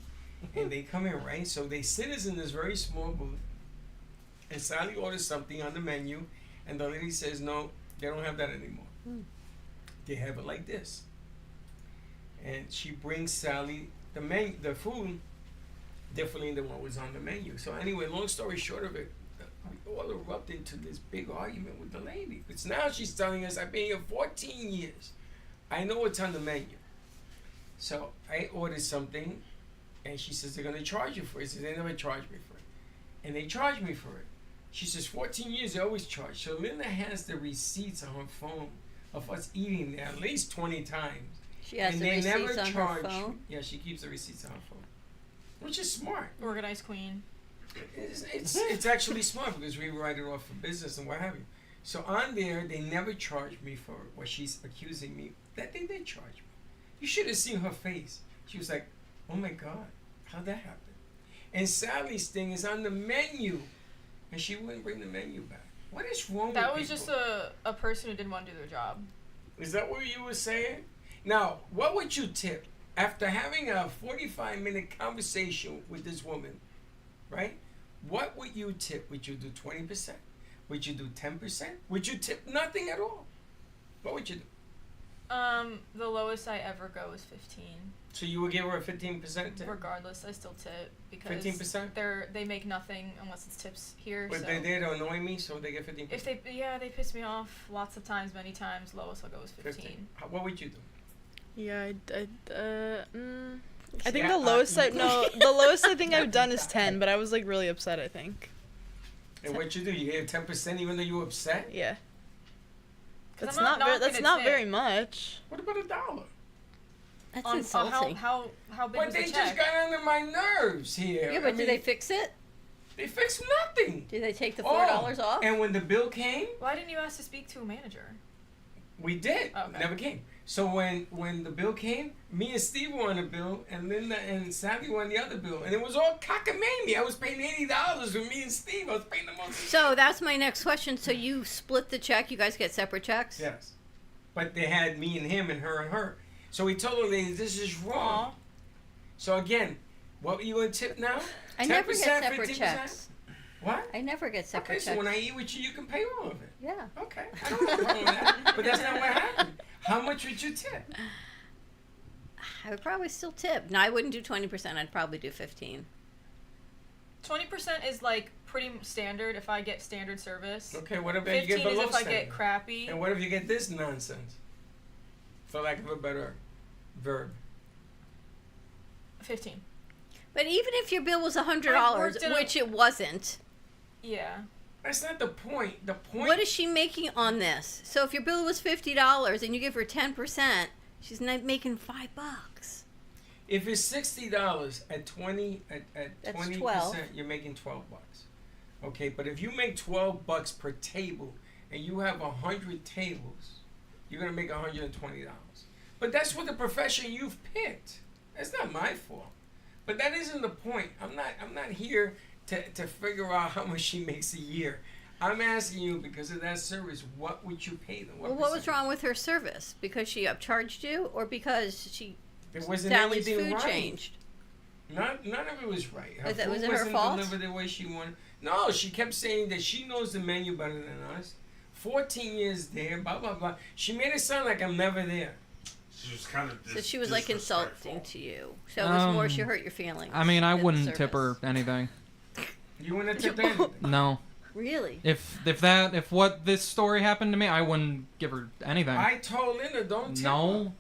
And they come in, right? So they sit us in this very small booth. And Sally orders something on the menu. And the lady says, no, they don't have that anymore. They have it like this. And she brings Sally the food differently than what was on the menu. So anyway, long story short of it, we all erupted into this big argument with the lady. Because now she's telling us, I've been here 14 years. I know what's on the menu. So I ordered something, and she says, they're going to charge you for it. I said, they never charged me for it. And they charged me for it. She says, 14 years, they always charge. So Linda has the receipts on her phone of us eating there at least 20 times. She has And the they never receipts on charge. her phone. Yeah, she keeps the receipts on her phone. Which is smart. Organized queen. It's actually smart because we write it off for business and what have you. So on there, they never charged me for what she's accusing me. That they did charge me. You should have seen her face. She was like, oh my God, how'd that happen? And Sally's thing is on the menu. And she wouldn't bring the menu back. What is wrong That with was people? just a person who didn't want to do their job. Is that what you were saying? Now, what would you tip after having a 45-minute conversation with this woman, right? What would you tip? Would you do 20%? Would you do 10%? Would you tip nothing at all? What would you do? The lowest I ever go is 15. So you would give her a 15% tip? Regardless, I still tip because 15%? they make nothing unless it's tips here. But so they did annoy me, so they get 15%. if they they piss me off lots of times, many times. Lowest I'll go is 15. What would you do? Yeah, I think Yeah, the lowest the lowest I think I've done is 10, but I was like really upset, I think. And what'd you do? You gave 10% even though you were upset? Yeah. 'Cause That's I'm not not that's gonna not tip. very much. What about $1? That's On insulting. how big But was they the just check? got under my nerves here. Yeah, I but did mean, they fix it? They fixed nothing. Did they take the Oh, $4 off? And when the bill came, Why didn't you ask to speak to a manager? we did. Okay. Never came. So when the bill came, me and Steve were on the bill, and Linda and Sally were on the other bill, and it was all cockamamie. I was paying $80 with me and Steve. I was paying the most. So that's my next question. So you split the check? You guys get separate checks? Yes, but they had me and him and her and her. So we told the lady, this is wrong. Aw. So again, what were you gonna tip now? I never 10%, get separate 15%? checks. What? I never get separate Okay, so checks. when I eat with you, you can pay all of it. Yeah. Okay, I don't have a problem with that. But that's not what happened. How much would you tip? I would probably still tip. No, I wouldn't do 20%. I'd probably do 15. 20% is like pretty standard if I get standard service. Okay, what if you 15 get is below if I standard? get crappy. And what if you get this nonsense? For lack of a better verb. 15. But even if your bill was I $100, worked in a- which it wasn't, Yeah. That's not the point. The point. what is she making on this? So if your bill was $50 and you give her 10%, she's not making $5. If it's $60 at 20 at That's 20%, 12. you're making $12. Okay, but if you make $12 per table and you have 100 tables, you're gonna make $120. But that's what the profession you've picked. That's not my fault. But that isn't the point. I'm not here to figure out how much she makes a year. I'm asking you because of that service. What would you pay them? Well, what was wrong with her service? Because she upcharged you, or because There wasn't Sally's anything food right. changed? None of it was right. Her Was food it her wasn't fault? delivered the way she wanted. No, she kept saying that she knows the menu better than us. 14 years there, blah blah blah. She made it sound like I'm never there. She was kind of So she was like insulting to you. So it was more she hurt your feelings. I mean, I than the wouldn't tip service. her anything. You wouldn't tip anything. No. Really? If what this story happened to me, I wouldn't give her anything. I told Linda don't tip her. No.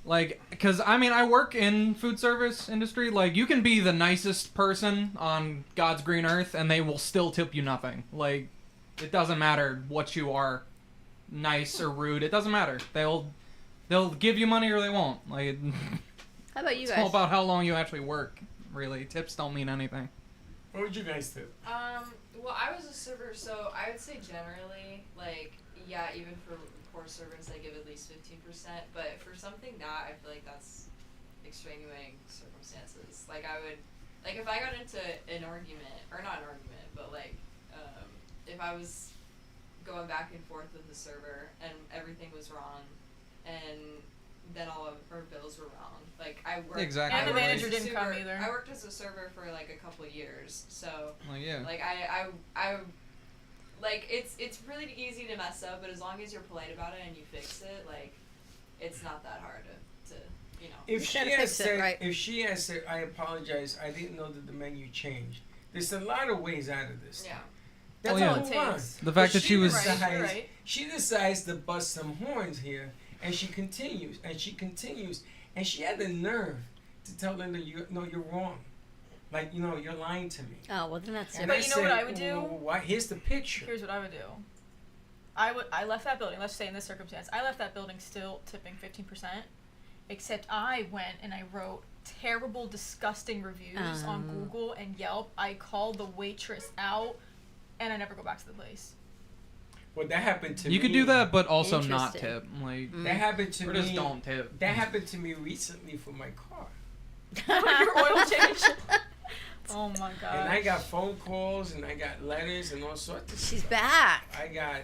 Like, because, I mean, I work in food service industry. Like, you can be the nicest person on God's green earth, and they will still tip you nothing. Like, it doesn't matter what you are, nice or rude. It doesn't matter. They'll give you money or they won't. Like, How about you it's guys? all about how long you actually work, really. Tips don't mean anything. What would you guys do? Well, I was a server, so I would say generally, like, yeah, even for poor servers, I give at least 15%. But for something not, I feel like that's extenuating circumstances. Like, I would, like, if I got into an argument, or not an argument, but like, if I was going back and forth with the server and everything was wrong, and then all of our bills were wrong. Like, I worked. Exactly. And the I worked manager as a didn't come server- either. I worked as a server for like a couple of years, so Well, yeah. like I like it's really easy to mess up, but as long as you're polite about it and you fix it, like it's not that hard to you know. If You she gotta had fix it, said, right. if she had said, I apologize, I didn't know that the menu changed. There's a lot of ways out of this. Yeah. That's Well, all yeah. it All it was. takes. The fact But that she was- Right, you're decides, right. she decides to bust some horns here, and she continues, and she continues, and she had the nerve to tell Linda, you're wrong. Like, you're lying to me. Oh, well, then that's And But different. you know what said, I would do? "Well, why? Here's the picture. Here's what I would do. I left that building, let's say in this circumstance, I left that building still tipping 15%, except I went and I wrote terrible, disgusting reviews on Google and Yelp. I called the waitress out, and I never go back to the place. Well, that happened to me. You could do that, but also not Interesting. tip. Like, That happened to or me. just don't tip. That happened to me recently for my car. Your oil change. Oh my god. And I got phone calls, and I got letters, and all sorts of She's stuff. back. I got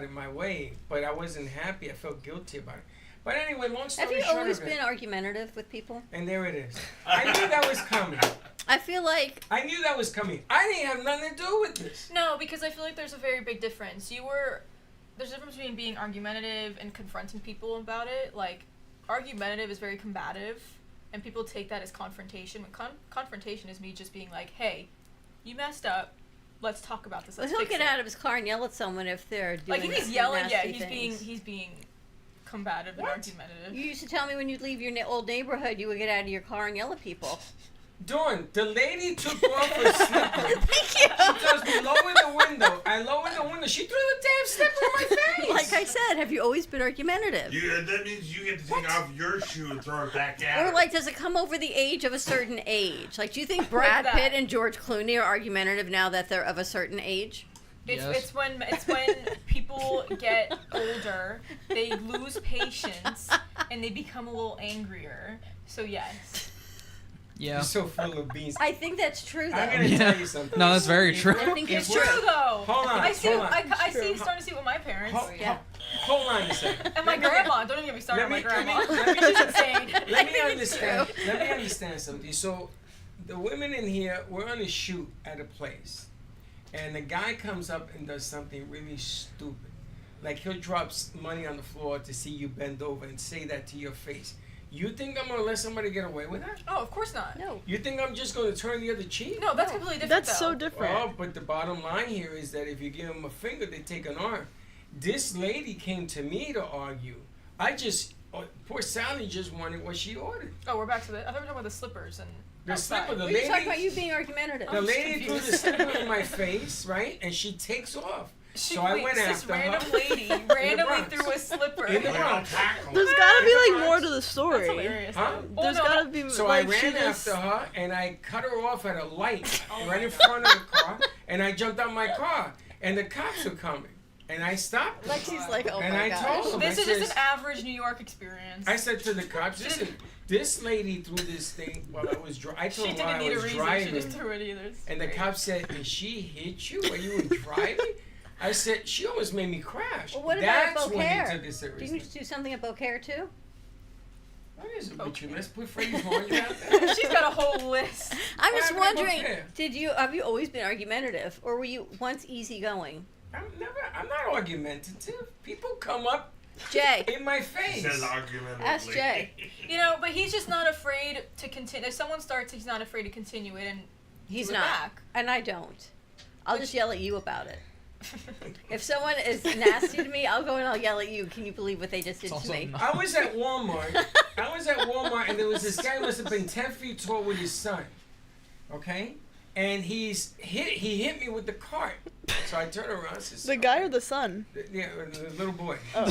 it my way, but I wasn't happy. I felt guilty about it. But anyway, long story Have you short always of it, been argumentative with people? and there it is. I knew that was coming. I feel like I knew that was coming. I didn't have nothing to do with this. No, because I feel like there's a very big difference. There's a difference between being argumentative and confronting people about it. Like, argumentative is very combative, and people take that as confrontation. When confrontation is me just being like, hey, you messed up. Let's talk about this. well, Let's he'll fix get it. out of his car and yell at someone if they're doing Like, if he's yelling, yeah, nasty he's things. being combative and What? argumentative. You used to tell me when you'd leave your old neighborhood, you would get out of your car and yell at people. Dawn, the lady took off her slipper. Thank you. She tells me, lower the window. I lowered the window. She threw the damn slipper in my face. Like I said, have you always been argumentative? That means you get to take off your shoe and throw it back at Or her. like, does it come over the age of a certain age? Like, do you think Brad that. Pitt and George Clooney are argumentative now that they're of a certain age? Yes. It's when people get older, they lose patience and they become a little angrier. So yes. Yeah. You're so full of beans. I think that's true, though. I'm gonna Yeah. tell you something. No, that's very If true. we're- I think if it's we're- True though. Hold on, I see. hold on. I see. True. Starting to see it with my parents Yeah. Hold on a second. and my grandma. Don't even get me started on my grandma. let me- She's insane. Let me think it's understand. Let me understand something. So, the women in here, we're on a shoot at a place, and the guy comes up and does something really stupid. Like he'll drop money on the floor to see you bend over and say that to your face. You think I'm gonna let somebody get away with that? Oh, of course not. No. You think I'm just gonna turn the other cheek? No, that's completely different. That's so different. Well, but the bottom line here is that if you give them a finger, they take an arm. This lady came to me to argue. Poor Sally just wanted what she ordered. Oh, we're back to the. I thought we were talking about the slippers and. The outside. slipper, the We were talking lady, about you being argumentative. the lady threw confused. the slipper in my face, right? And she takes off. So I went this after random her. lady randomly Bronx. threw a slipper. In the They Bronx. don't tackle. There's Oh, gotta be like Bronx. more to the That's story. hilarious. Huh? Oh, There's no, gotta that- be So like I she ran just- after her and I cut her off at a light Oh right my in front of the car, and I jumped out my car, and the cops were coming, and I stopped. Like she's like, oh And my I gosh. told them, This I is just says- an average New York experience. I said to the cops, listen, this lady threw this thing while I was driving. I She told them didn't while I need a was reason. driving. She just threw it either. It's And the great. cop said, did she hit you while you were driving? I said, she almost made me crash. Well, what about That's when Beaucaire? he took it seriously. Didn't you do something at Beaucaire too? What is it with you? Okay. Let's put Freddy's volume out there. She's got a whole list. I'm What just happened at wondering, Beaucaire? have you always been argumentative, or were you once easygoing? I'm not argumentative. People come up Jay, in my He face. says argumentatively. Ask Jay. You know, but he's just not afraid to continue. If someone starts, he's not afraid to continue it and he's do it not, back. and I don't. I'll just yell at you about it. If someone is nasty to me, I'll go and I'll yell at you. Can you believe what they just did It's to also me? not- I was at Walmart. And there was this guy who must have been 10 feet tall with his son. Okay? And he hit me with the cart. So I turned around and said, The guy or the son? yeah, the little boy. Oh.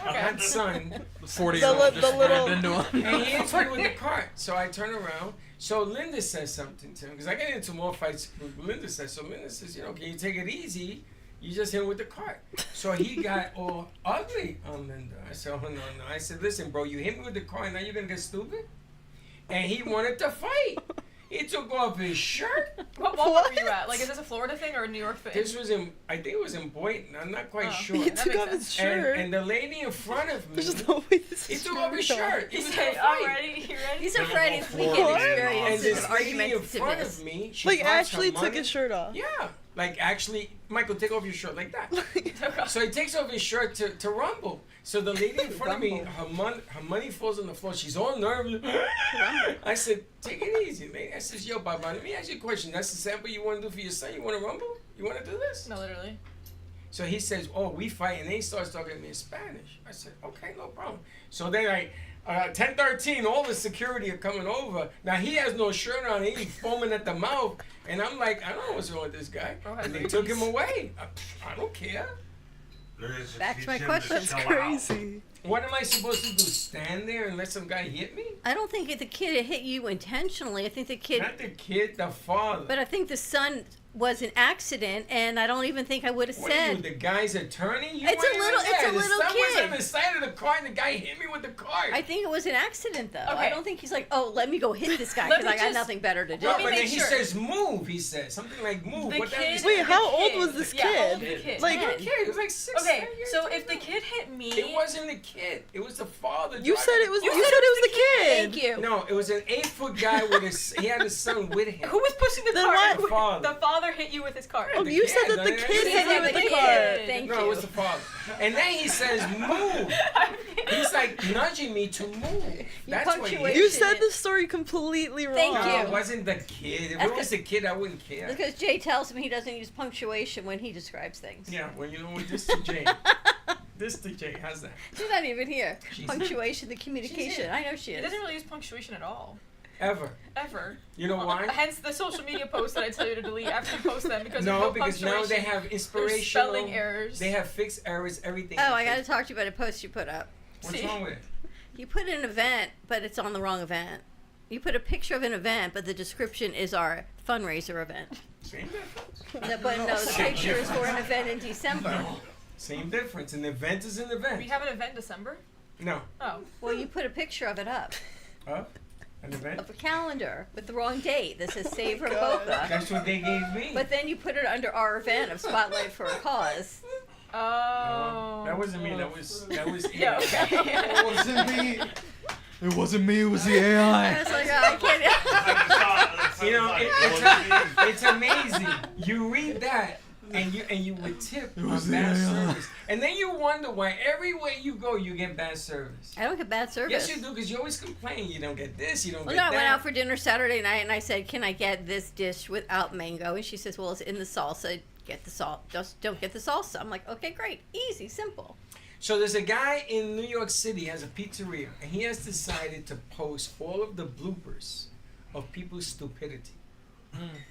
I had son. 40-year-old The just little- rammed into him. And he hits me with the cart. So I turn around. So Linda says something to him. Because I get into more fights with Linda says. So Linda says, can you take it easy? You just hit him with the cart. So he got all ugly on Linda. I said, oh, no. I said, listen, bro, you hit me with the cart and now you're going to get stupid? And he wanted to fight. He took off his shirt. What Walmart were you at? Like, is this a Florida thing or a New York thing? This was I think it was in Boynton. I'm not quite Oh. sure. He That took makes off his sense. shirt. And the lady in front of me, There's no way this he is took off his real. shirt. He was going Okay, to I'm fight. ready. You ready? These are Typical Freddy's Florida weekend man. And experiences this of lady in front argumentativeness. of me, she Like brought some actually took money. his shirt off. Yeah, like actually, Michael, take off your shirt like that. Okay. So he takes off his shirt to rumble. So the lady in front of me, Rumble. her money falls on the floor. She's all nervous. I said, take it easy, lady. I says, yo, Baba, let me ask you a question. That's the sample you want to do for your son? You want to rumble? You want to do this? No, literally. So he says, oh, we fight. And then he starts talking to me in Spanish. I said, okay, no problem. So then 10:13, all the security are coming over. Now he has no shirt on. He's foaming at the mouth. And I'm like, I don't know what's wrong with this guy. Bro has And they rabies. took him away. I don't care. Back to my Teach him question. chill That's out. crazy. What am I supposed to do? Stand there and let some guy hit me? I don't think the kid hit you intentionally. I think the kid, Not the kid, the father. but I think the son was an accident, and I don't even think I would have What are you, said. the guy's attorney? You It's a weren't even little- it's there. a little The son was kid. on the side of the car and the guy hit me with the car. I think it was an accident, though. I Okay. don't think he's like, oh, let me go hit this guy Let because me I got just- nothing better to do. No, Let me but then make he sure. says move. He says something like move. The What that kid. is? Wait, the how old kid- was this Yeah, how old kid? was the kid? Like- He was a kid. He was like 6. Okay, 7 years so old. if the kid hit me, It wasn't the kid. It was the father. You said driving it was. the You car. said it was the kid. Thank you. No, it was an 8-foot guy with he had his son with him. who was pushing the Then car? why- The father. The father hit you with his car. Oh, The you kid, said that the I kid didn't hit say you with the the kid. car. Thank No, you. it was the father. And then he says move. He's like nudging me to move. That's what he punctuation. You did. said the story completely wrong. Thank No, you. it wasn't the kid. If That's it was the kid, I wouldn't care. Because Jay tells him he doesn't use punctuation when he describes things. Yeah, well, you know what? This to Jay. This to Jay. How's that? She's not even here. She's- Punctuation, the communication. here. I know she He is. doesn't really use punctuation at all. Ever. Ever. You know why? Hence the social media posts that I tell you to delete after you post them because No, there's no because now they punctuation. have There's inspirational. spelling errors. They have fixed errors, everything. Oh, I got to talk to you about a post you put up. What's See? wrong with it? You put an event, but it's on the wrong event. You put a picture of an event, but the description is our fundraiser event. Same difference. But no, the picture is for an event in December. Same difference. An event is an event. We have an event in December? No. Oh. Well, you put a picture of it up, An event? of a calendar with the wrong date that says Save God. Boca. That's what they gave me. But then you put it under our event of Spotlight for a Cause. Oh. That wasn't me. That was Yeah, okay. It wasn't me. It wasn't me. It was the I AI. was like, oh, I can't. It's like the You know, Like, it's amazing. You read that, and you would tip on bad service, and then you wonder why everywhere you go you get bad service. I don't get bad service. Yes, you do, because you always complain. You don't get this. You don't Well, get no, I that. went out for dinner Saturday night and I said, "Can I get this dish without mango?" And she says, "Well, it's in the salsa. Get the salt. Just don't get the salsa." I'm like, "Okay, great, easy, simple." So there's a guy in New York City has a pizzeria, and he has decided to post all of the bloopers of people's stupidity.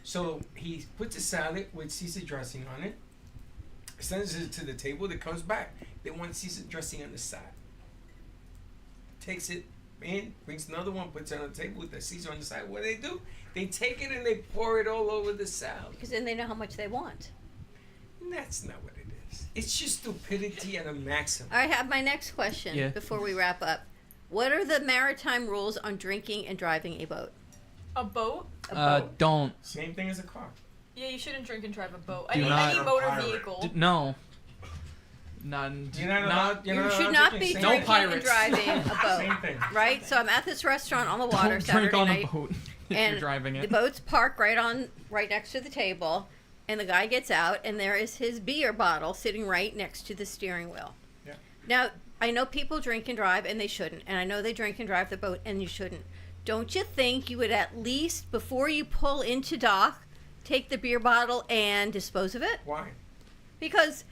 So he puts a salad with Caesar dressing on it, sends it to the table, it comes back. They want Caesar dressing on the side. Takes it in, brings another one, puts it on the table with the Caesar on the side. What do? They take it and they pour it all over the salad. Because then they know how much they want. And that's not what it is. It's just stupidity at a maximum. I have my next question Yeah. before we wrap up. What are the maritime rules on drinking and driving a boat? A boat? A boat. Don't. Same thing as a car. Yeah, you shouldn't drink and drive a boat. Do Any not- motor Pirate. vehicle. No. None. You're not allowed. You're You not should allowed not to be drink. No drinking and pirates. driving a boat. Same thing. Right? So I'm at this restaurant on the water Don't Saturday drink on night. a boat if and you're driving the it. boat's parked right next to the table, and the guy gets out, and there is his beer bottle sitting right next to the steering wheel. Yeah. Now, I know people drink and drive, and they shouldn't, and I know they drink and drive the boat, and you shouldn't. Don't you think you would at least, before you pull into dock, take the beer bottle and dispose of it? Why? Because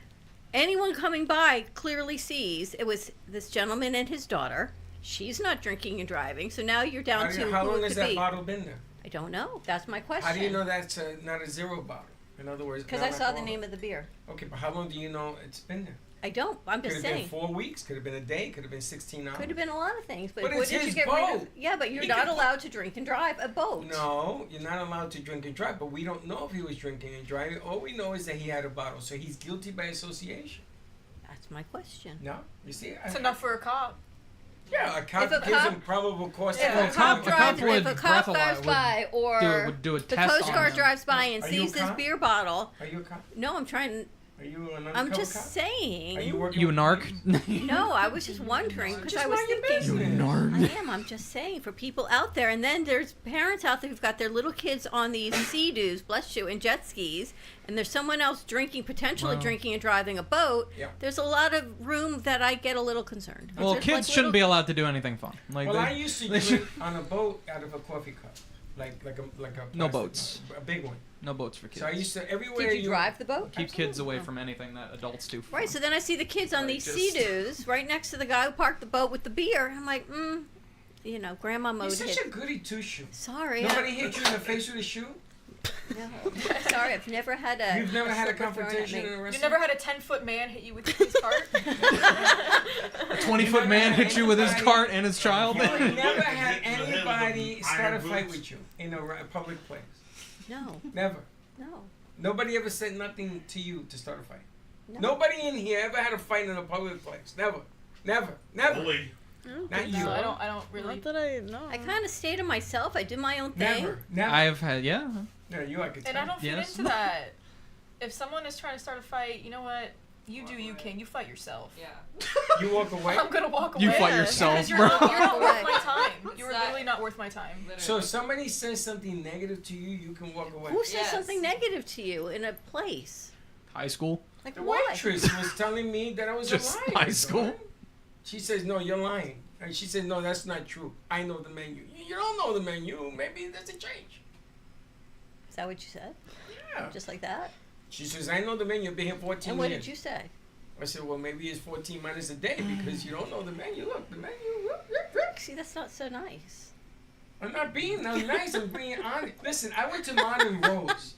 anyone coming by clearly sees it was this gentleman and his daughter. She's not drinking and driving, so now you're down to How who long it has could that be. bottle been there? I don't know. That's my question. How do you know that's not a zero bottle? In other words, Because not I saw the alcoholic. name of the beer. Okay, but how long do you know it's been there? I don't. I'm Could just have been saying. 4 weeks. Could have been a day. Could have been 16 hours. Could have been a lot of things, but, But what it's did you his get rid of? boat. Yeah, but you're He not can- allowed to drink and drive a boat. No, you're not allowed to drink and drive. But we don't know if he was drinking and driving. All we know is that he had a bottle, so he's guilty by association. That's my question. No, you see, It's enough for a cop. Yeah, a cop If a gives cop- him probable cause If to a go cop to drives, would if a cop breathalyze- drives would by, or would do a the test Coast on Guard him. drives by and Are you a sees this cop? beer bottle. Are you a cop? No, I'm trying. Are you an I'm undercover just cop? saying. Are you working You a with narc? police? No, I was just wondering because Just I was mind your thinking. business. I am. I'm just saying for people out there, and then there's parents out there who've got their little kids on these sea-doos, bless you, and jet skis, and there's someone else potentially Wow. drinking and driving a boat. Yeah. There's a lot of room that I get a little concerned. Well, There's, kids like, shouldn't be little- allowed to do anything fun. Like Well, they- I used to they do should- it on a boat out of a coffee cup, like a No plastic boats. cup, a big one. No boats for kids. So I used to everywhere Did you drive the boat? Keep kids away Oh. from anything that adults do. For Right, fun. so then I see the kids on Like, these just- sea-doos right next to the guy who parked the boat with the beer. I'm like, grandma You're mode such hit. a goody two shoe. Sorry. Nobody hit you in the face with a shoe. No. Sorry, I've never had a. You've never had a slipper thrown at confrontation me. in a You restaurant. never had a 10-foot man hit you with his cart? A 20-foot man hit you with his cart and his child. You never had Hit you in the head with anybody them start a iron fight boots. with you in a public place. No, Never. no, Nobody ever said nothing to you to start a fight. no. Nobody in here ever had a fight in a public place. Never. Never. Never. Bully. Not you. No, I don't really. Not that I know. I kind of stay to myself. I do my own thing. Never. Never. I've had No, you I could tell. And I don't fit Yes. into that. If someone is trying to start a fight, you know what? You do you, King. You fight yourself. Yeah. You walk away. I'm gonna walk away. You fight Yeah. yourself, Because you're bro. not worth my time. It's You're not- literally not worth my time. Literally. So if somebody says something negative to you, you can walk away. Who says Yes. something negative to you in a place? high school. Like The what? waitress was telling me that I was Just a liar. high school? Dawn. She says, no, you're lying. And she said, no, that's not true. I know the menu. You don't know the menu. Maybe there's a change. Is that what you said? Yeah. Just like that? She says, I know the menu. I've been here 14 And what years. did you say? I said, well, maybe it's 14 minus a day because you don't know the menu. Look, the menu. Look. See, that's not so nice. I'm not being nice. I'm being honest. Listen, I went to Modern Rose.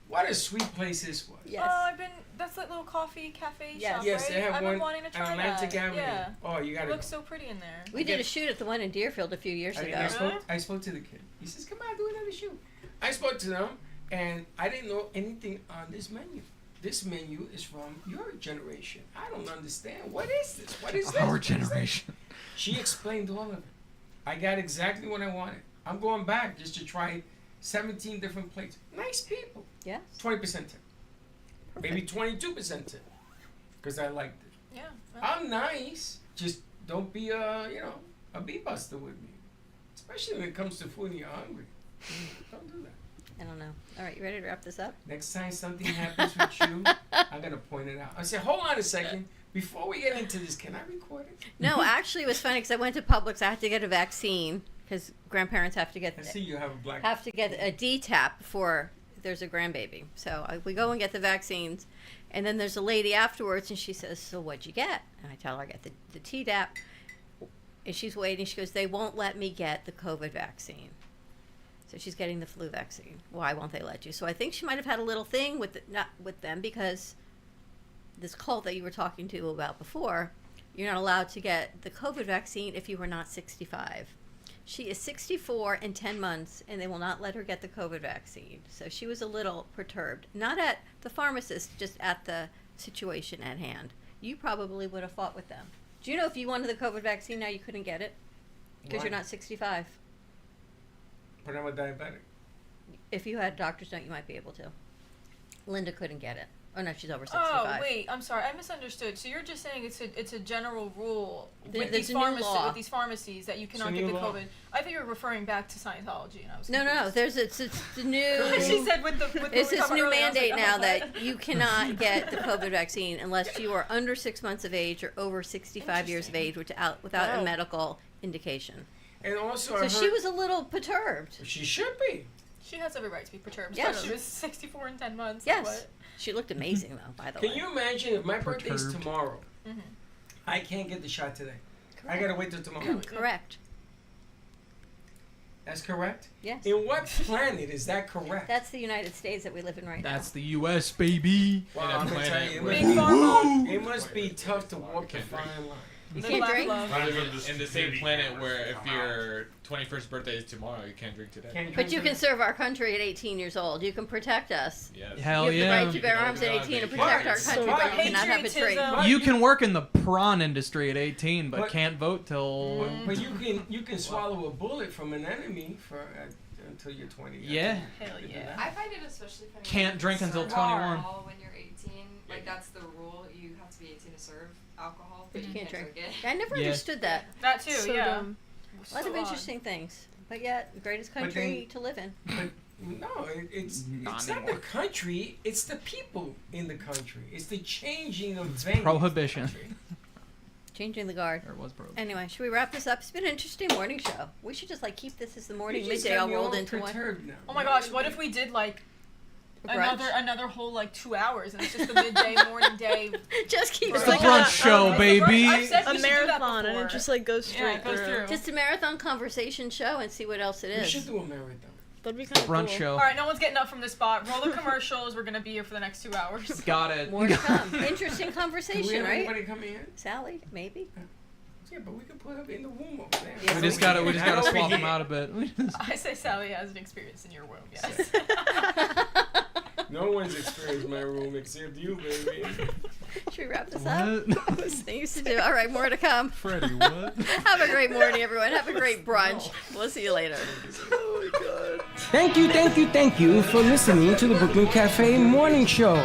What a sweet place this was. Yes. Oh, I've been. That's that little coffee cafe Yes. shop, Yes, right? they have I've one been wanting to on try Atlantic that. Avenue. Yeah. Oh, you It gotta looks go. so pretty in there. We did a shoot at the one in Deerfield a few years ago. I spoke to the kid. He says, come on, do another shoot. I spoke to them, and I didn't know anything on this menu. This menu is from your generation. I don't understand. What is this? What is this? Our What is this? generation. She explained all of it. I got exactly what I wanted. I'm going back just to try 17 different plates. Nice people. Yes. 20% tip. Maybe 22% tip. Because I liked it. Yeah. I'm nice. Just don't be a bee buster with me. Especially when it comes to food and you're hungry. Don't do that. I don't know. All right, you ready to wrap this up? Next time something happens with you, I'm gonna point it out. I say, hold on a second. Before we get into this, can I record it? No, actually, it was funny because I went to Publix. I had to get a vaccine because grandparents have to get I see you have a black. a DTaP before there's a grandbaby. So we go and get the vaccines, and then there's a lady afterwards, and she says, "So what'd you get?" And I tell her I get the Tdap, and she's waiting. She goes, "They won't let me get the COVID vaccine." So she's getting the flu vaccine. Why won't they let you? So I think she might have had a little thing not with them because this cult that you were talking to about before, you're not allowed to get the COVID vaccine if you were not 65. She is 64 in 10 months, and they will not let her get the COVID vaccine. So she was a little perturbed. Not at the pharmacist, just at the situation at hand. You probably would have fought with them. Do you know if you wanted the COVID vaccine now, you couldn't get it? Because Why? you're not 65. But I'm a diabetic. If you had doctor's note, you might be able to. Linda couldn't get it. Oh no, she's over 65. Oh wait, I'm sorry, I misunderstood. So you're just saying it's a general rule with There's these a new law. with these pharmacies that you cannot get new the law. COVID. I think you were referring back to Scientology, and I was No, confused. it's the new. She said with the It's we this talked new about earlier, I was mandate like, now oh, that what? you cannot get the COVID vaccine unless you are under 6 months of age or over 65 years of age without Wow. a medical indication. And also, I So heard she was a little perturbed. she should be. She has every right to be perturbed. Yeah, Especially she- with 64 in 10 months. Yes. What? She looked amazing though, by the Can way. you imagine if my birthday's Perturbed. tomorrow? Mhm. I can't get the shot today. I gotta wait till tomorrow. Correct. That's correct? Yes. In what planet is that correct? That's the United States that we live in right That's the U.S. baby. Wow, In a I'm gonna tell planet you, it where- must, Big pharma. it must be tough to walk the fine line. You Live, can't laugh, drink? love. Not even just In the same baby planet cameras where that if come out. your 21st birthday is tomorrow, you can't drink today. Can't now. drink But you can today. serve our country at 18 years old. You can protect us. Yes. Hell you have yeah. the right to bear You can arms at go on 18 and vacation. protect our So country, but you cannot have a drink. patriotism. You can work in the prawn industry at 18, but But- can't vote till. But you can swallow a bullet from an enemy for until you're 20. Yeah. Hell yeah. I find it especially funny. Can't when drink you until serve 21. alcohol when you're 18, like that's the rule. You have to be 18 to serve alcohol, but you can't drink it. I never Yeah. understood that. That too, So yeah. dumb. A lot So of odd. interesting things. But yet, the greatest But country to live in. But no, it's Not not the anymore. country. It's the people in the country. It's the changing of It's venues. prohibition. Changing the guard. Or it was broke. Anyway, should we wrap this up? It's been an interesting morning show. We should just keep this as the morning, You just midday got all me rolled into one. perturbed now. Oh my gosh, what if we did like Brunch. another whole like 2 hours and it's just the midday morning day Just keep It's it the like rolling. brunch show, It's a baby. brunch. I've said A we should do that marathon, and before. it just like goes straight Yeah, it goes through. through. Just a marathon conversation show and see what else it We is. should do a marathon. That'd be kind of Brunch cool. show. All right, no one's getting up from this spot. Roll the commercials. We're gonna be here for the next 2 hours. Got it. More to come. Interesting Do we conversation, have right? anybody coming in? Sally, maybe. Yeah, but we can put her in the womb over there. Yeah, We so just gotta Not swap over them here. out a bit. We just- I say Sally has an experience in your womb. Yes. No one's experienced my room except you, baby. Should we wrap this up? What? Things to do. All right, more to come. Freddy, what? Have a great morning, everyone. Have a great brunch. We'll see you later. Thank you for listening to the Brooklyn Cafe Morning Show.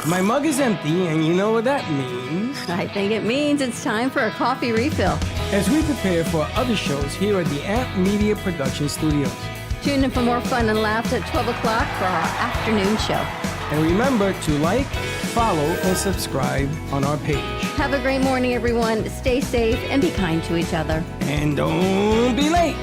My mug is empty, and you know what that means. I think it means it's time for a coffee refill. As we prepare for other shows here at the Amp Media Production Studios. Tune in for more fun and laughs at 12 o'clock for our afternoon show. And remember to like, follow, and subscribe on our page. Have a great morning, everyone. Stay safe and be kind to each other. And don't be late.